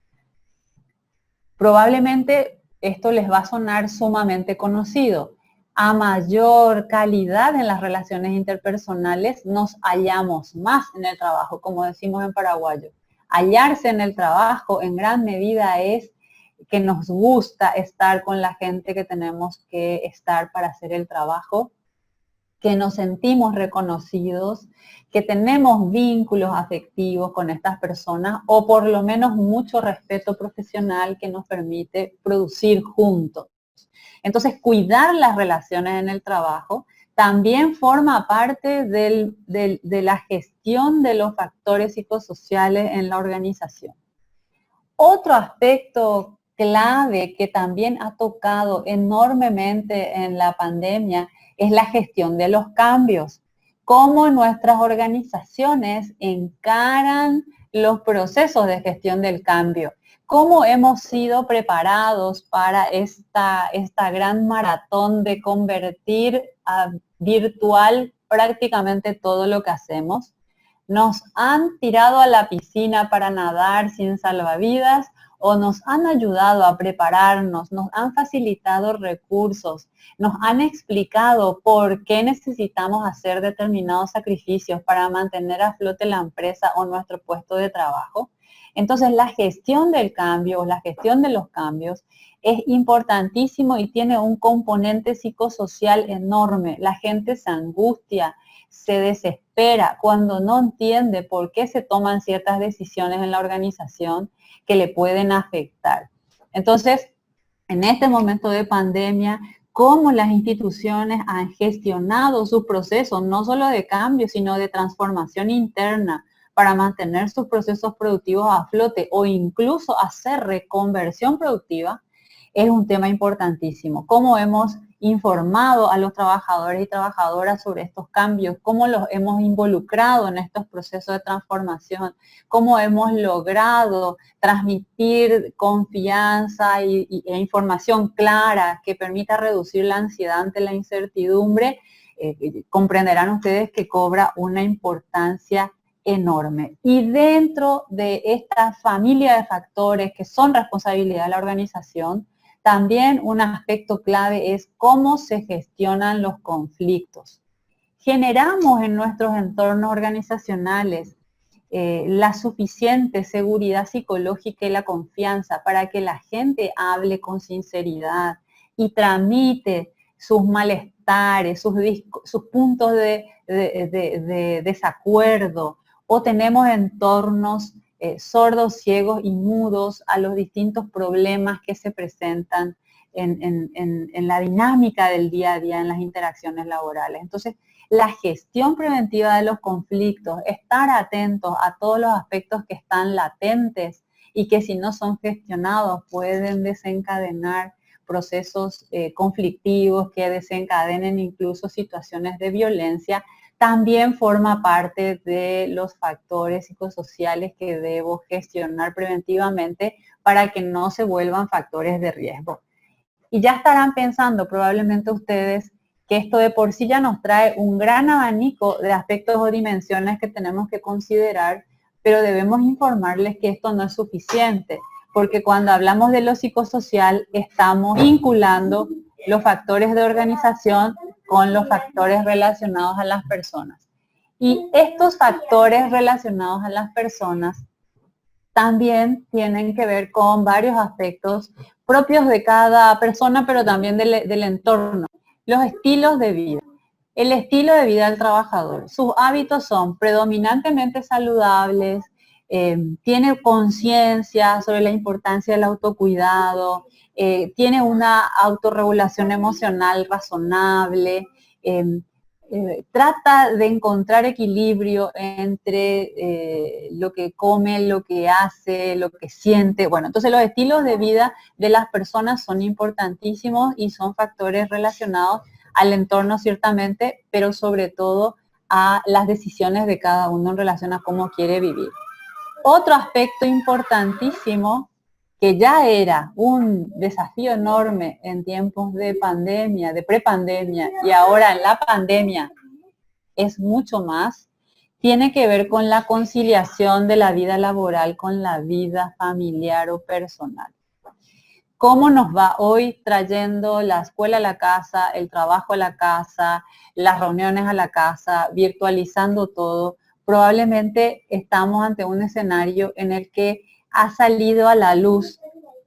A: Probablemente esto les va a sonar sumamente conocido. A mayor calidad en las relaciones interpersonales, nos hallamos más en el trabajo, como decimos en paraguayo. Hallarse en el trabajo en gran medida es que nos gusta estar con la gente que tenemos que estar para hacer el trabajo, que nos sentimos reconocidos, que tenemos vínculos afectivos con estas personas o por lo menos mucho respeto profesional que nos permite producir juntos. Entonces, cuidar las relaciones en el trabajo también forma parte de la gestión de los factores psicosociales en la organización. Otro aspecto clave que también ha tocado enormemente en la pandemia es la gestión de los cambios. Cómo nuestras organizaciones encaran los procesos de gestión del cambio. Cómo hemos sido preparados para esta gran maratón de convertir a virtual prácticamente todo lo que hacemos. Nos han tirado a la piscina para nadar sin salvavidas o nos han ayudado a prepararnos, nos han facilitado recursos, nos han explicado por qué necesitamos hacer determinados sacrificios para mantener a flote la empresa o nuestro puesto de trabajo. Entonces, la gestión del cambio o la gestión de los cambios es importantísimo y tiene un componente psicosocial enorme. La gente se angustia, se desespera cuando no entiende por qué se toman ciertas decisiones en la organización que le pueden afectar. Entonces, en este momento de pandemia, cómo las instituciones han gestionado sus procesos, no solo de cambio, sino de transformación interna, para mantener sus procesos productivos a flote o incluso hacer reconversión productiva, es un tema importantísimo. Cómo hemos informado a los trabajadores y trabajadoras sobre estos cambios, cómo los hemos involucrado en estos procesos de transformación, cómo hemos logrado transmitir confianza e información clara que permita reducir la ansiedad ante la incertidumbre, comprenderán ustedes que cobra una importancia enorme. Y dentro de esta familia de factores que son responsabilidad de la organización, también un aspecto clave es cómo se gestionan los conflictos. Generamos en nuestros entornos organizacionales la suficiente seguridad psicológica y la confianza para que la gente hable con sinceridad y tramite sus malestares, sus puntos de desacuerdo, o tenemos entornos sordos, ciegos y mudos a los distintos problemas que se presentan en la dinámica del día a día, en las interacciones laborales. Entonces, la gestión preventiva de los conflictos, estar atentos a todos los aspectos que están latentes y que si no son gestionados pueden desencadenar procesos conflictivos que desencadenen incluso situaciones de violencia, también forma parte de los factores psicosociales que debo gestionar preventivamente para que no se vuelvan factores de riesgo. Y ya estarán pensando probablemente ustedes que esto de por sí ya nos trae un gran abanico de aspectos o dimensiones que tenemos que considerar, pero debemos informarles que esto no es suficiente, porque cuando hablamos de lo psicosocial estamos vinculando los factores de organización con los factores relacionados a las personas. Y estos factores relacionados a las personas también tienen que ver con varios aspectos propios de cada persona, pero también del entorno. Los estilos de vida. El estilo de vida del trabajador. Sus hábitos son predominantemente saludables, tiene conciencia sobre la importancia del autocuidado, tiene una autorregulación emocional razonable, trata de encontrar equilibrio entre lo que come, lo que hace, lo que siente. Bueno, entonces los estilos de vida de las personas son importantísimos y son factores relacionados al entorno ciertamente, pero sobre todo a las decisiones de cada uno en relación a cómo quiere vivir. Otro aspecto importantísimo que ya era un desafío enorme en tiempos de pandemia, de prepandemia, y ahora en la pandemia es mucho más, tiene que ver con la conciliación de la vida laboral con la vida familiar o personal. ¿Cómo nos va hoy trayendo la escuela a la casa, el trabajo a la casa, las reuniones a la casa, virtualizando todo? Probablemente estamos ante un escenario en el que ha salido a la luz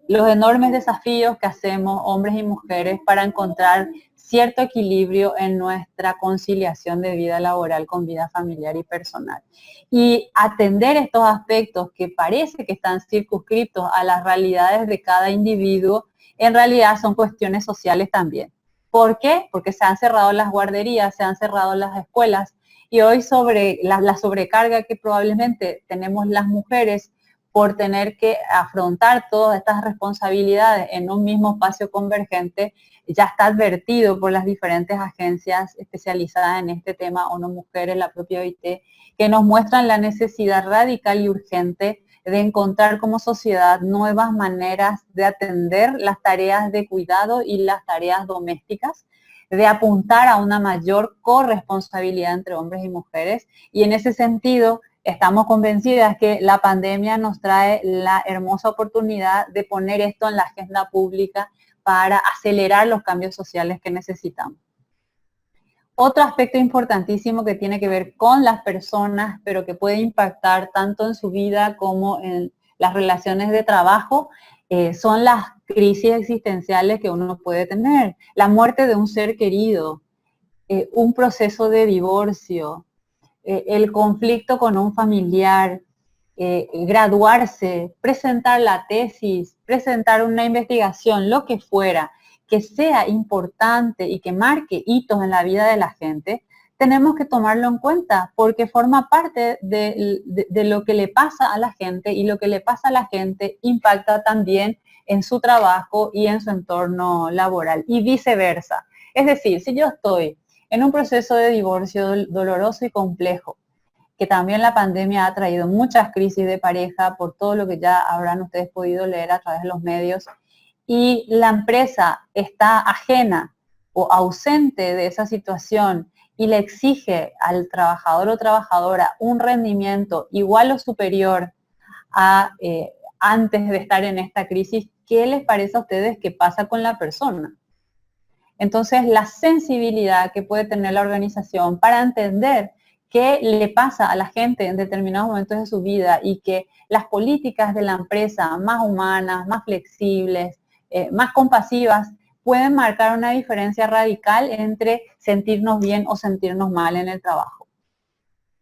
A: los enormes desafíos que hacemos hombres y mujeres para encontrar cierto equilibrio en nuestra conciliación de vida laboral con vida familiar y personal. Y atender estos aspectos que parece que están circunscritos a las realidades de cada individuo, en realidad son cuestiones sociales también. ¿Por qué? Porque se han cerrado las guarderías, se han cerrado las escuelas, y hoy sobre la sobrecarga que probablemente tenemos las mujeres por tener que afrontar todas estas responsabilidades en un mismo espacio convergente, ya está advertido por las diferentes agencias especializadas en este tema, ONU Mujeres, la propia OIT, que nos muestran la necesidad radical y urgente de encontrar como sociedad nuevas maneras de atender las tareas de cuidado y las tareas domésticas, de apuntar a una mayor corresponsabilidad entre hombres y mujeres. Y en ese sentido, estamos convencidas que la pandemia nos trae la hermosa oportunidad de poner esto en la agenda pública para acelerar los cambios sociales que necesitamos. Otro aspecto importantísimo que tiene que ver con las personas, pero que puede impactar tanto en su vida como en las relaciones de trabajo, son las crisis existenciales que uno puede tener. La muerte de un ser querido, un proceso de divorcio, el conflicto con un familiar, graduarse, presentar la tesis, presentar una investigación, lo que fuera, que sea importante y que marque hitos en la vida de la gente, tenemos que tomarlo en cuenta porque forma parte de lo que le pasa a la gente, y lo que le pasa a la gente impacta también en su trabajo y en su entorno laboral y viceversa. Es decir, si yo estoy en un proceso de divorcio doloroso y complejo, que también la pandemia ha traído muchas crisis de pareja por todo lo que ya habrán ustedes podido leer a través de los medios, y la empresa está ajena o ausente de esa situación y le exige al trabajador o trabajadora un rendimiento igual o superior a antes de estar en esta crisis, ¿qué les parece a ustedes que pasa con la persona? Entonces, la sensibilidad que puede tener la organización para entender qué le pasa a la gente en determinados momentos de su vida y que las políticas de la empresa más humanas, más flexibles, más compasivas, pueden marcar una diferencia radical entre sentirnos bien o sentirnos mal en el trabajo.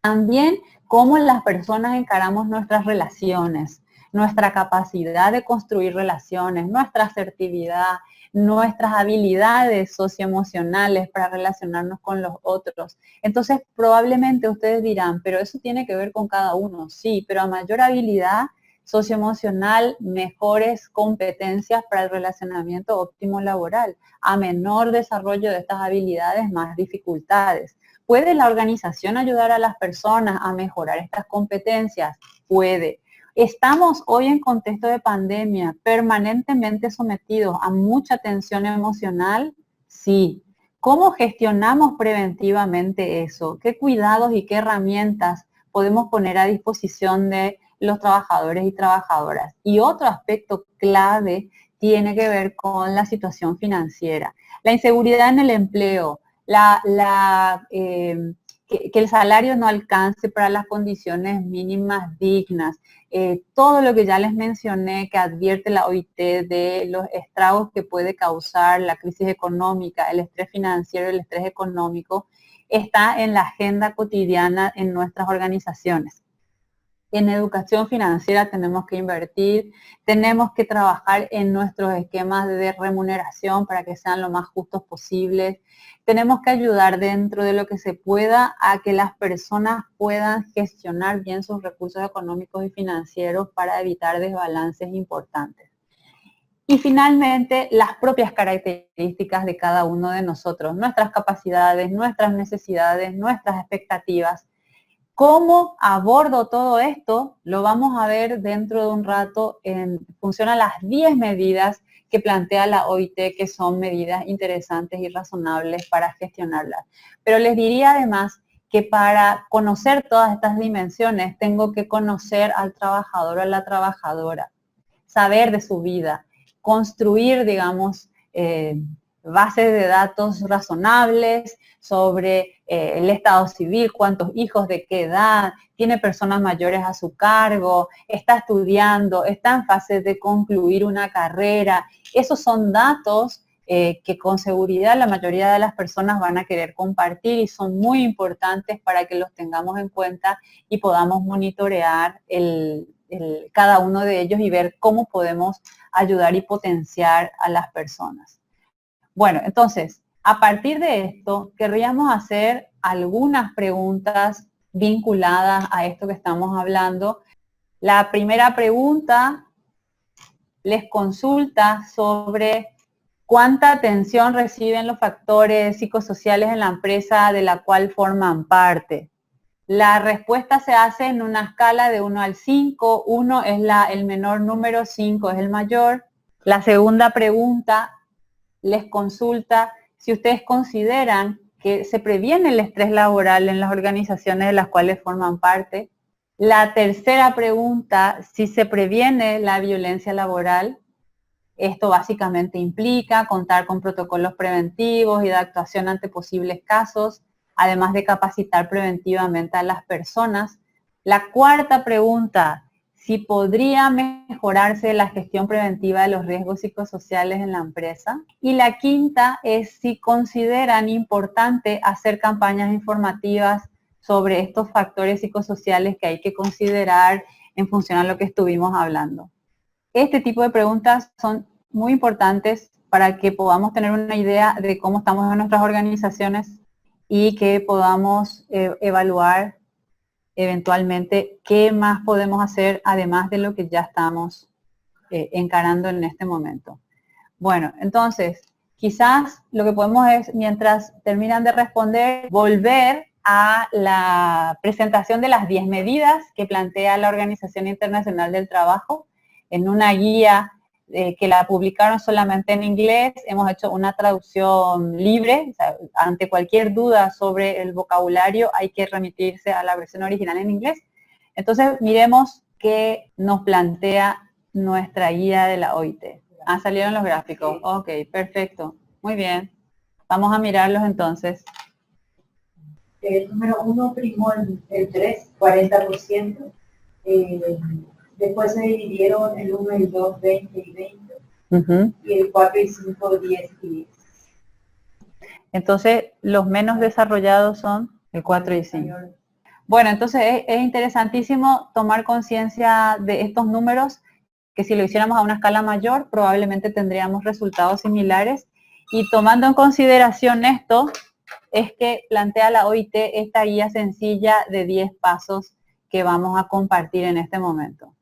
A: También cómo las personas encaramos nuestras relaciones, nuestra capacidad de construir relaciones, nuestra asertividad, nuestras habilidades socioemocionales para relacionarnos con los otros. Entonces, probablemente ustedes dirán, pero eso tiene que ver con cada uno. Sí, pero a mayor habilidad socioemocional, mejores competencias para el relacionamiento óptimo laboral. A menor desarrollo de estas habilidades, más dificultades. ¿Puede la organización ayudar a las personas a mejorar estas competencias? Puede. Estamos hoy en contexto de pandemia permanentemente sometidos a mucha tensión emocional. Sí. ¿Cómo gestionamos preventivamente eso? ¿Qué cuidados y qué herramientas podemos poner a disposición de los trabajadores y trabajadoras? Y otro aspecto clave tiene que ver con la situación financiera. La inseguridad en el empleo, que el salario no alcance para las condiciones mínimas dignas, todo lo que ya les mencioné que advierte la OIT de los estragos que puede causar la crisis económica, el estrés financiero, el estrés económico, está en la agenda cotidiana en nuestras organizaciones. En educación financiera tenemos que invertir, tenemos que trabajar en nuestros esquemas de remuneración para que sean lo más justos posibles. Tenemos que ayudar dentro de lo que se pueda a que las personas puedan gestionar bien sus recursos económicos y financieros para evitar desbalances importantes. Y finalmente, las propias características de cada uno de nosotros, nuestras capacidades, nuestras necesidades, nuestras expectativas. ¿Cómo abordo todo esto? Lo vamos a ver dentro de un rato en función a las 10 medidas que plantea la OIT, que son medidas interesantes y razonables para gestionarlas. Pero les diría además que para conocer todas estas dimensiones tengo que conocer al trabajador o a la trabajadora, saber de su vida, construir, digamos, bases de datos razonables sobre el estado civil, cuántos hijos, de qué edad, tiene personas mayores a su cargo, está estudiando, está en fase de concluir una carrera. Esos son datos que con seguridad la mayoría de las personas van a querer compartir y son muy importantes para que los tengamos en cuenta y podamos monitorear cada uno de ellos y ver cómo podemos ayudar y potenciar a las personas. Bueno, entonces, a partir de esto, querríamos hacer algunas preguntas vinculadas a esto que estamos hablando. La primera pregunta les consulta sobre cuánta atención reciben los factores psicosociales en la empresa de la cual forman parte. La respuesta se hace en una escala de 1 al 5. 1 es el menor número, 5 es el mayor. La segunda pregunta les consulta si ustedes consideran que se previene el estrés laboral en las organizaciones de las cuales forman parte. La tercera pregunta, si se previene la violencia laboral. Esto básicamente implica contar con protocolos preventivos y de actuación ante posibles casos, además de capacitar preventivamente a las personas. La cuarta pregunta, si podría mejorarse la gestión preventiva de los riesgos psicosociales en la empresa. Y la quinta es si consideran importante hacer campañas informativas sobre estos factores psicosociales que hay que considerar en función a lo que estuvimos hablando. Este tipo de preguntas son muy importantes para que podamos tener una idea de cómo estamos en nuestras organizaciones y que podamos evaluar eventualmente qué más podemos hacer además de lo que ya estamos encarando en este momento. Bueno, entonces, quizás lo que podemos es, mientras terminan de responder, volver a la presentación de las 10 medidas que plantea la Organización Internacional del Trabajo en una guía que la publicaron solamente en inglés. Hemos hecho una traducción libre. O sea, ante cualquier duda sobre el vocabulario hay que remitirse a la versión original en inglés. Entonces, miremos qué nos plantea nuestra guía de la OIT. Ah, salieron los gráficos. Ok, perfecto. Muy bien. Vamos a mirarlos entonces.
B: El número 1 primó el 3, 40%. Después se dividieron el 1 y el 2, 20 y 20. Y el 4 y 5, 10 y 10.
A: Entonces, los menos desarrollados son el 4 y 5. Bueno, entonces es interesantísimo tomar conciencia de estos números, que si lo hiciéramos a una escala mayor, probablemente tendríamos resultados similares. Y tomando en consideración esto, es que plantea la OIT esta guía sencilla de 10 pasos que vamos a compartir en este momento.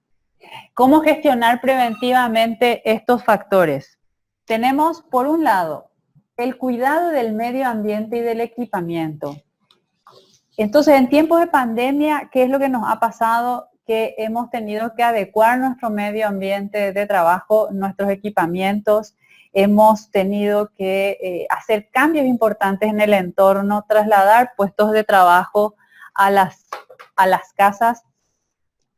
A: ¿Cómo gestionar preventivamente estos factores? Tenemos, por un lado, el cuidado del medio ambiente y del equipamiento. Entonces, en tiempos de pandemia, ¿qué es lo que nos ha pasado? Que hemos tenido que adecuar nuestro medio ambiente de trabajo, nuestros equipamientos. Hemos tenido que hacer cambios importantes en el entorno, trasladar puestos de trabajo a las casas.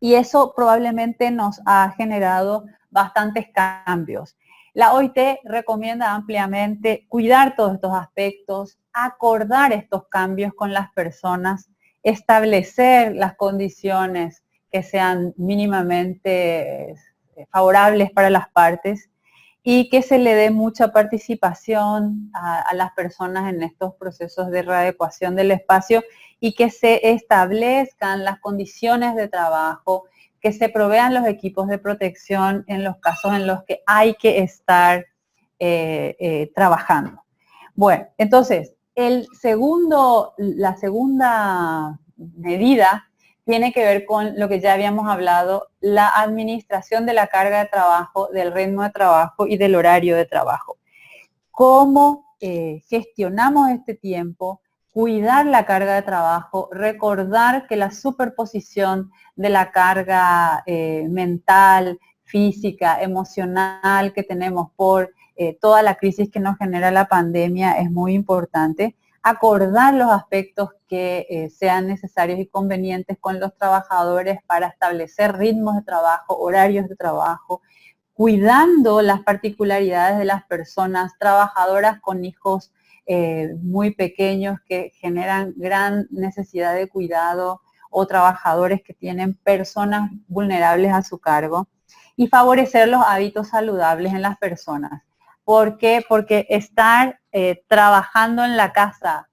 A: Y eso probablemente nos ha generado bastantes cambios. La OIT recomienda ampliamente cuidar todos estos aspectos, acordar estos cambios con las personas, establecer las condiciones que sean mínimamente favorables para las partes y que se le dé mucha participación a las personas en estos procesos de readecuación del espacio y que se establezcan las condiciones de trabajo, que se provean los equipos de protección en los casos en los que hay que estar trabajando. Bueno, entonces, la segunda medida tiene que ver con lo que ya habíamos hablado, la administración de la carga de trabajo, del ritmo de trabajo y del horario de trabajo. ¿Cómo gestionamos este tiempo? Cuidar la carga de trabajo, recordar que la superposición de la carga mental, física, emocional que tenemos por toda la crisis que nos genera la pandemia es muy importante. Acordar los aspectos que sean necesarios y convenientes con los trabajadores para establecer ritmos de trabajo, horarios de trabajo, cuidando las particularidades de las personas trabajadoras con hijos muy pequeños que generan gran necesidad de cuidado o trabajadores que tienen personas vulnerables a su cargo y favorecer los hábitos saludables en las personas. ¿Por qué? Porque estar trabajando en la casa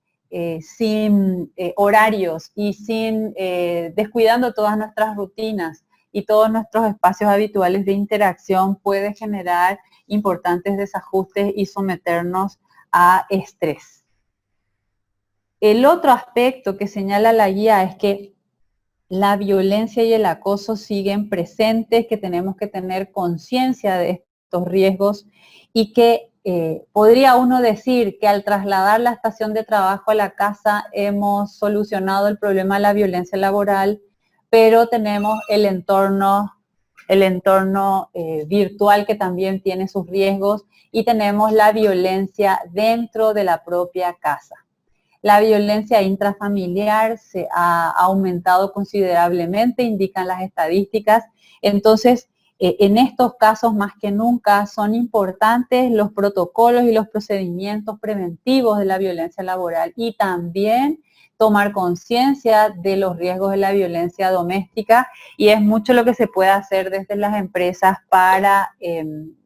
A: sin horarios y sin descuidando todas nuestras rutinas y todos nuestros espacios habituales de interacción puede generar importantes desajustes y someternos a estrés. El otro aspecto que señala la guía es que la violencia y el acoso siguen presentes, que tenemos que tener conciencia de estos riesgos y que podría uno decir que al trasladar la estación de trabajo a la casa hemos solucionado el problema de la violencia laboral, pero tenemos el entorno el entorno virtual que también tiene sus riesgos, y tenemos la violencia dentro de la propia casa. La violencia intrafamiliar se ha aumentado considerablemente, indican las estadísticas. Entonces, en estos casos más que nunca son importantes los protocolos y los procedimientos preventivos de la violencia laboral, y también tomar conciencia de los riesgos de la violencia doméstica, y es mucho lo que se puede hacer desde las empresas para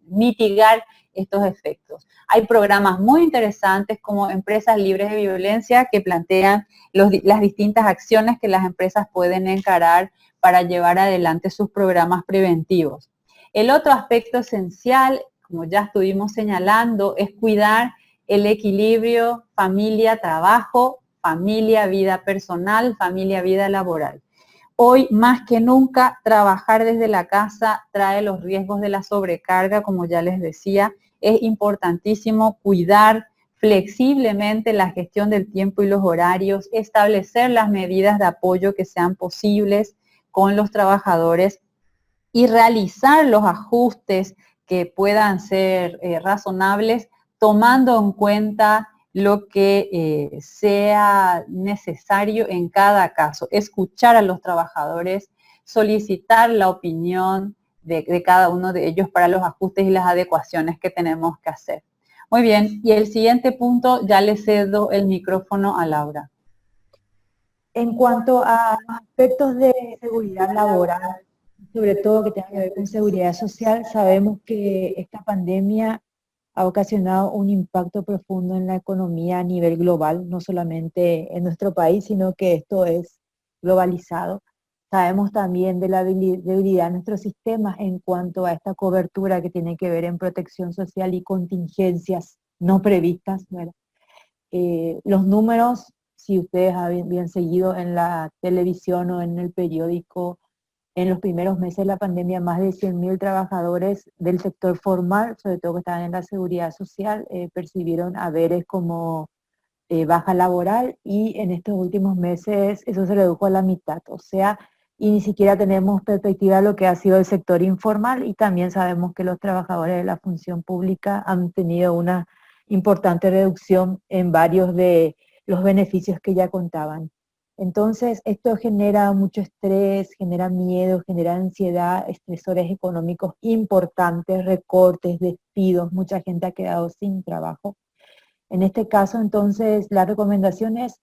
A: mitigar estos efectos. Hay programas muy interesantes como Empresas Libres de Violencia que plantean las distintas acciones que las empresas pueden encarar para llevar adelante sus programas preventivos. El otro aspecto esencial, como ya estuvimos señalando, es cuidar el equilibrio familia-trabajo, familia-vida personal, familia-vida laboral. Hoy más que nunca trabajar desde la casa trae los riesgos de la sobrecarga, como ya les decía. Es importantísimo cuidar flexiblemente la gestión del tiempo y los horarios, establecer las medidas de apoyo que sean posibles con los trabajadores y realizar los ajustes que puedan ser razonables, tomando en cuenta lo que sea necesario en cada caso. Escuchar a los trabajadores, solicitar la opinión de cada uno de ellos para los ajustes y las adecuaciones que tenemos que hacer. Muy bien, y el siguiente punto, ya le cedo el micrófono a Laura.
B: En cuanto a aspectos de seguridad laboral, sobre todo que tenga que ver con seguridad social, sabemos que esta pandemia ha ocasionado un impacto profundo en la economía a nivel global, no solamente en nuestro país, sino que esto es globalizado. Sabemos también de la debilidad de nuestros sistemas en cuanto a esta cobertura que tiene que ver en protección social y contingencias no previstas, ¿verdad? Los números, si ustedes habían seguido en la televisión o en el periódico, en los primeros meses de la pandemia, más de 100.000 trabajadores del sector formal, sobre todo que estaban en la seguridad social, percibieron haberes como baja laboral, y en estos últimos meses eso se redujo a la mitad. O sea, y ni siquiera tenemos perspectiva de lo que ha sido el sector informal, y también sabemos que los trabajadores de la función pública han tenido una importante reducción en varios de los beneficios que ya contaban. Entonces, esto genera mucho estrés, genera miedo, genera ansiedad, estresores económicos importantes, recortes, despidos, mucha gente ha quedado sin trabajo. En este caso, entonces, la recomendación es,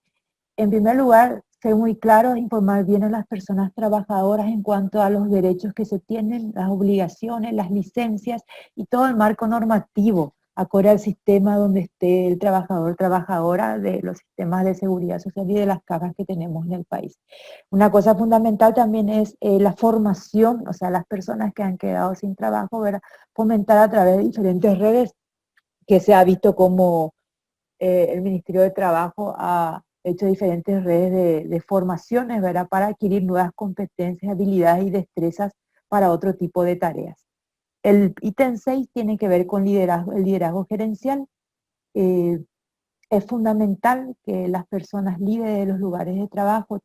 B: en primer lugar, ser muy claros, informar bien a las personas trabajadoras en cuanto a los derechos que se tienen, las obligaciones, las licencias y todo el marco normativo acorde al sistema donde esté el trabajador, trabajadora, de los sistemas de seguridad social y de las cajas que tenemos en el país. Una cosa fundamental también es la formación, o sea, las personas que han quedado sin trabajo, ¿verdad? Fomentar a través de diferentes redes, que se ha visto como el Ministerio de Trabajo ha hecho diferentes redes de formaciones, ¿verdad?, para adquirir nuevas competencias, habilidades y destrezas para otro tipo de tareas. El ítem 6 tiene que ver con liderazgo, el liderazgo gerencial. Es fundamental que las personas líderes de los lugares de trabajo,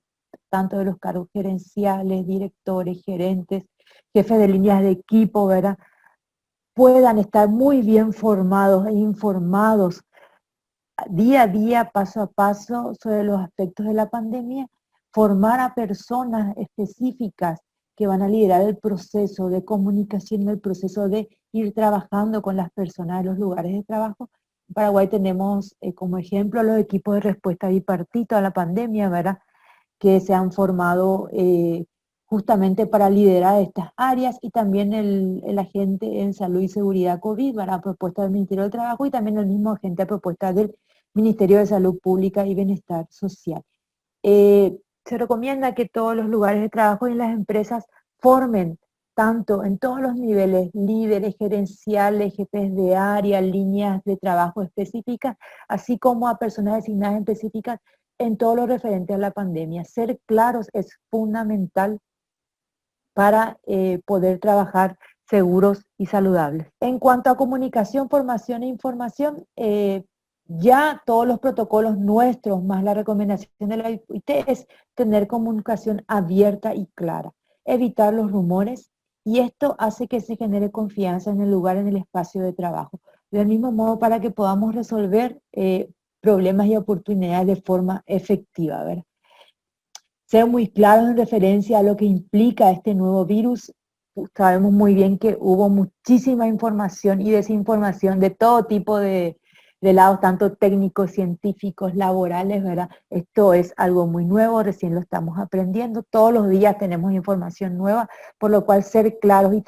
B: tanto de los cargos gerenciales, directores, gerentes, jefes de líneas de equipo, ¿verdad?, puedan estar muy bien formados e informados día a día, paso a paso, sobre los aspectos de la pandemia, formar a personas específicas que van a liderar el proceso de comunicación, el proceso de ir trabajando con las personas de los lugares de trabajo. En Paraguay tenemos como ejemplo los equipos de respuesta bipartito a la pandemia, ¿verdad?, que se han formado justamente para liderar estas áreas, y también el agente en salud y seguridad COVID, ¿verdad?, a propuesta del Ministerio del Trabajo, y también el mismo agente a propuesta del Ministerio de Salud Pública y Bienestar Social. Se recomienda que todos los lugares de trabajo y las empresas formen, tanto en todos los niveles, líderes gerenciales, jefes de área, líneas de trabajo específicas, así como a personas designadas específicas en todo lo referente a la pandemia. Ser claros es fundamental para poder trabajar seguros y saludables. En cuanto a comunicación, formación e información, ya todos los protocolos nuestros, más la recomendación de la OIT, es tener comunicación abierta y clara, evitar los rumores Y esto hace que se genere confianza en el lugar, en el espacio de trabajo. Del mismo modo, para que podamos resolver problemas y oportunidades de forma efectiva, ¿verdad? Ser muy claros en referencia a lo que implica este nuevo virus. Sabemos muy bien que hubo muchísima información y desinformación de todo tipo de lados, tanto técnicos, científicos, laborales, ¿verdad? Esto es algo muy nuevo, recién lo estamos aprendiendo. Todos los días tenemos información nueva, por lo cual ser claros y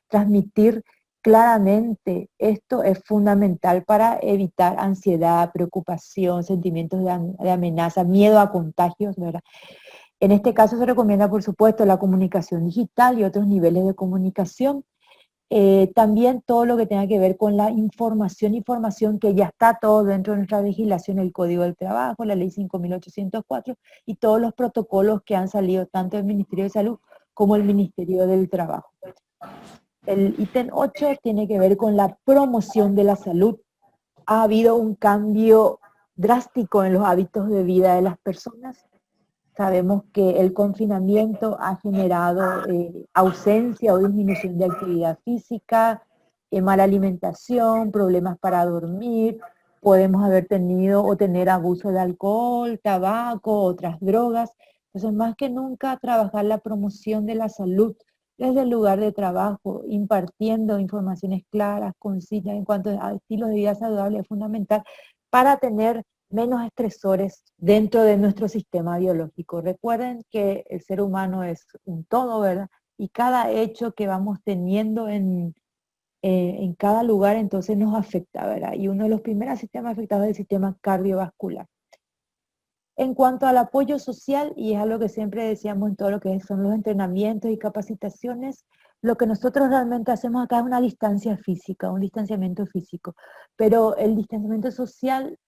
B: transmitir claramente esto es fundamental para evitar ansiedad, preocupación, sentimientos de amenaza, miedo a contagios, ¿verdad? En este caso se recomienda, por supuesto, la comunicación digital y otros niveles de comunicación. También todo lo que tenga que ver con la información que ya está todo dentro de nuestra legislación, el Código del Trabajo, la Ley 5.804 y todos los protocolos que han salido tanto del Ministerio de Salud como el Ministerio del Trabajo. El ítem 8 tiene que ver con la promoción de la salud. Ha habido un cambio drástico en los hábitos de vida de las personas. Sabemos que el confinamiento ha generado ausencia o disminución de actividad física, mala alimentación, problemas para dormir, podemos haber tenido o tener abuso de alcohol, tabaco, otras drogas. Entonces, más que nunca, trabajar la promoción de la salud desde el lugar de trabajo, impartiendo informaciones claras, concisas en cuanto a estilos de vida saludable es fundamental para tener menos estresores dentro de nuestro sistema biológico. Recuerden que el ser humano es un todo, ¿verdad? Y cada hecho que vamos teniendo en cada lugar entonces nos afecta, ¿verdad? Y uno de los primeros sistemas afectados es el sistema cardiovascular. En cuanto al apoyo social, y es algo que siempre decíamos en todo lo que son los entrenamientos y capacitaciones, lo que nosotros realmente hacemos acá es una distancia física, un distanciamiento físico, pero el distanciamiento social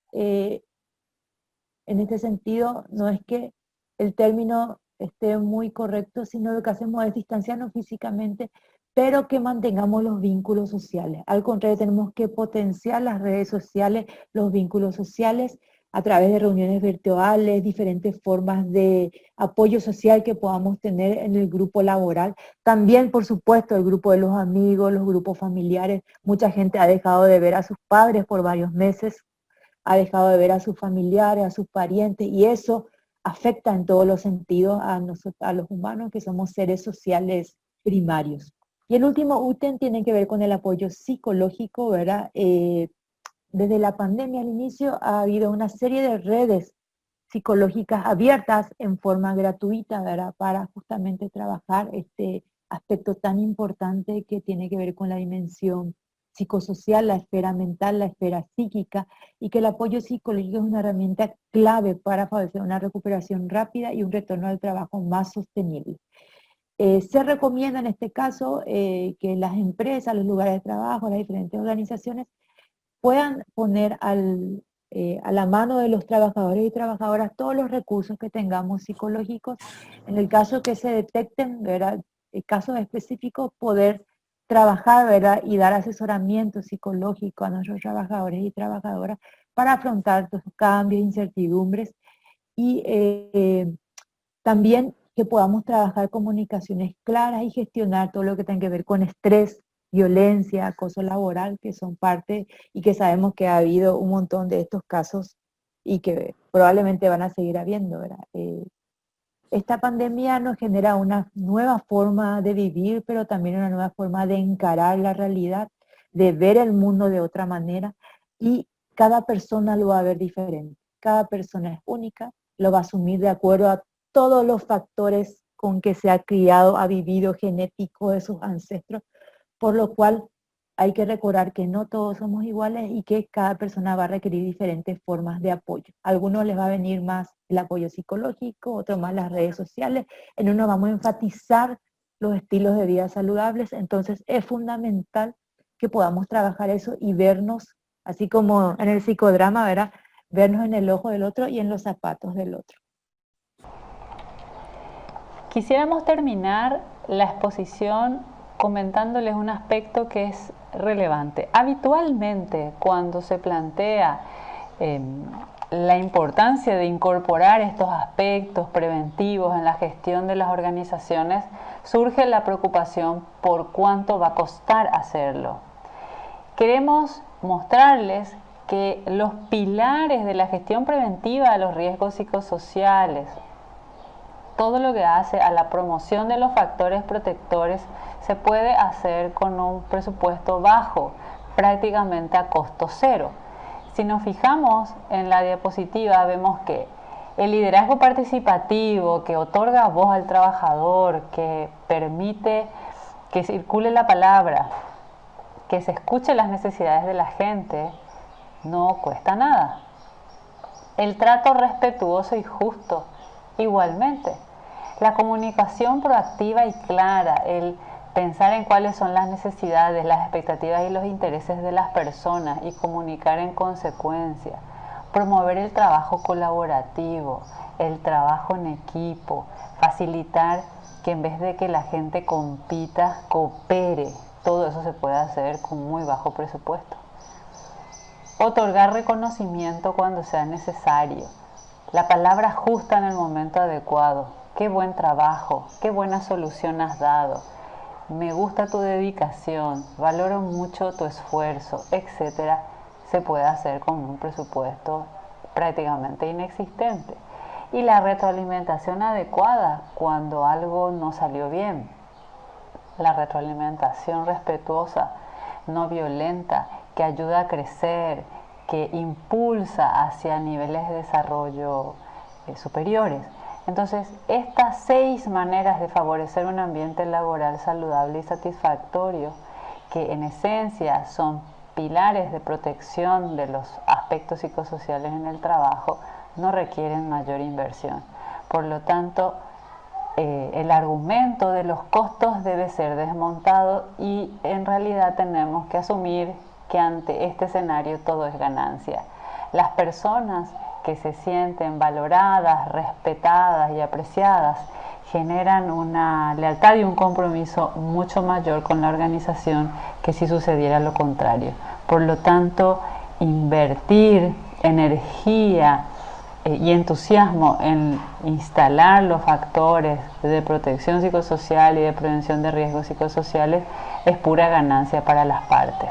B: en este sentido, no es que el término esté muy correcto, sino lo que hacemos es distanciarnos físicamente, pero que mantengamos los vínculos sociales. Al contrario, tenemos que potenciar las redes sociales, los vínculos sociales, a través de reuniones virtuales, diferentes formas de apoyo social que podamos tener en el grupo laboral. También, por supuesto, el grupo de los amigos, los grupos familiares. Mucha gente ha dejado de ver a sus padres por varios meses, ha dejado de ver a sus familiares, a sus parientes, y eso afecta en todos los sentidos a nosotros, a los humanos, que somos seres sociales primarios. Y el último ítem tiene que ver con el apoyo psicológico, ¿verdad? Desde la pandemia al inicio ha habido una serie de redes psicológicas abiertas en forma gratuita, ¿verdad? Para justamente trabajar este aspecto tan importante que tiene que ver con la dimensión psicosocial, la esfera mental, la esfera psíquica, y que el apoyo psicológico es una herramienta clave para favorecer una recuperación rápida y un retorno al trabajo más sostenible. Se recomienda en este caso que las empresas, los lugares de trabajo, las diferentes organizaciones puedan poner a la mano de los trabajadores y trabajadoras todos los recursos que tengamos psicológicos. En el caso que se detecten, ¿verdad?, casos específicos, poder trabajar, ¿verdad?, y dar asesoramiento psicológico a nuestros trabajadores y trabajadoras para afrontar los cambios, incertidumbres y también que podamos trabajar comunicaciones claras y gestionar todo lo que tenga que ver con estrés, violencia, acoso laboral, que son parte y que sabemos que ha habido un montón de estos casos y que probablemente van a seguir habiendo, ¿verdad? Esta pandemia nos genera una nueva forma de vivir, pero también una nueva forma de encarar la realidad, de ver el mundo de otra manera, y cada persona lo va a ver diferente. Cada persona es única, lo va a asumir de acuerdo a todos los factores con que se ha criado, ha vivido, genético de sus ancestros, por lo cual hay que recordar que no todos somos iguales y que cada persona va a requerir diferentes formas de apoyo. A algunos les va a venir más el apoyo psicológico, otros más las redes sociales. En uno vamos a enfatizar los estilos de vida saludables, entonces es fundamental que podamos trabajar eso y vernos, así como en el psicodrama, ¿verdad?, vernos en el ojo del otro y en los zapatos del otro.
A: Quisiéramos terminar la exposición comentándoles un aspecto que es relevante. Habitualmente, cuando se plantea la importancia de incorporar estos aspectos preventivos en la gestión de las organizaciones, surge la preocupación por cuánto va a costar hacerlo. Queremos mostrarles que los pilares de la gestión preventiva de los riesgos psicosociales, todo lo que hace a la promoción de los factores protectores, se puede hacer con un presupuesto bajo, prácticamente a costo cero. Si nos fijamos en la diapositiva, vemos que el liderazgo participativo que otorga voz al trabajador, que permite que circule la palabra, que se escuche las necesidades de la gente, no cuesta nada. El trato respetuoso y justo, igualmente. La comunicación proactiva y clara, el pensar en cuáles son las necesidades, las expectativas y los intereses de las personas y comunicar en consecuencia. Promover el trabajo colaborativo, el trabajo en equipo, facilitar que en vez de que la gente compita, coopere. Todo eso se puede hacer con muy bajo presupuesto. Otorgar reconocimiento cuando sea necesario. La palabra justa en el momento adecuado. Qué buen trabajo, qué buena solución has dado. Me gusta tu dedicación, valoro mucho tu esfuerzo, etcétera. Se puede hacer con un presupuesto prácticamente inexistente. Y la retroalimentación adecuada cuando algo no salió bien. La retroalimentación respetuosa, no violenta, que ayuda a crecer, que impulsa hacia niveles de desarrollo superiores. Entonces, estas 6 maneras de favorecer un ambiente laboral saludable y satisfactorio, que en esencia son pilares de protección de los aspectos psicosociales en el trabajo, no requieren mayor inversión. Por lo tanto, el argumento de los costos debe ser desmontado y en realidad tenemos que asumir que ante este escenario todo es ganancia. Las personas que se sienten valoradas, respetadas y apreciadas generan una lealtad y un compromiso mucho mayor con la organización que si sucediera lo contrario. Por lo tanto, invertir energía y entusiasmo en instalar los factores de protección psicosocial y de prevención de riesgos psicosociales es pura ganancia para las partes.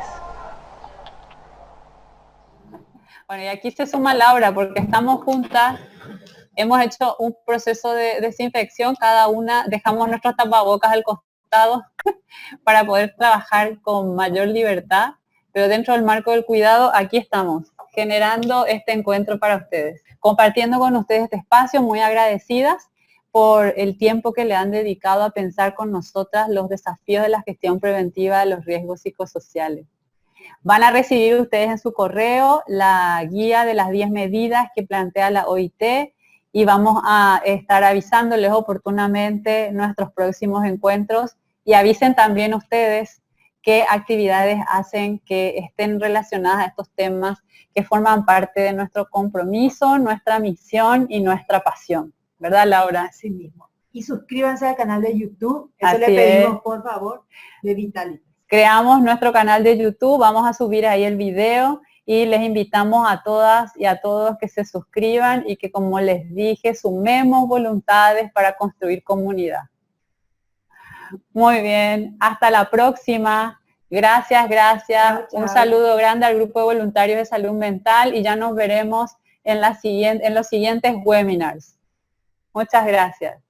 A: Bueno, y aquí se suma Laura porque estamos juntas, hemos hecho un proceso de desinfección, cada una dejamos nuestros tapabocas al costado para poder trabajar con mayor libertad, pero dentro del marco del cuidado, aquí estamos, generando este encuentro para ustedes, compartiendo con ustedes este espacio, muy agradecidas por el tiempo que le han dedicado a pensar con nosotras los desafíos de la gestión preventiva de los riesgos psicosociales. Van a recibir ustedes en su correo la guía de las 10 medidas que plantea la OIT y vamos a estar avisándoles oportunamente nuestros próximos encuentros y avisen también ustedes qué actividades hacen que estén relacionadas a estos temas que forman parte de nuestro compromiso, nuestra misión y nuestra pasión. ¿Verdad, Laura?
B: Así mismo. Y suscríbanse al canal de YouTube, eso
A: Así
B: le pedimos
A: es.
B: por favor de Vitalitas.
A: Creamos nuestro canal de YouTube, vamos a subir ahí el video y les invitamos a todas y a todos que se suscriban y que, como les dije, sumemos voluntades para construir comunidad. Muy bien, hasta la próxima. Gracias, gracias. Chao, chao. Un saludo grande al Grupo de Voluntarios de Salud Mental y ya nos veremos en los siguientes webinars. Muchas gracias.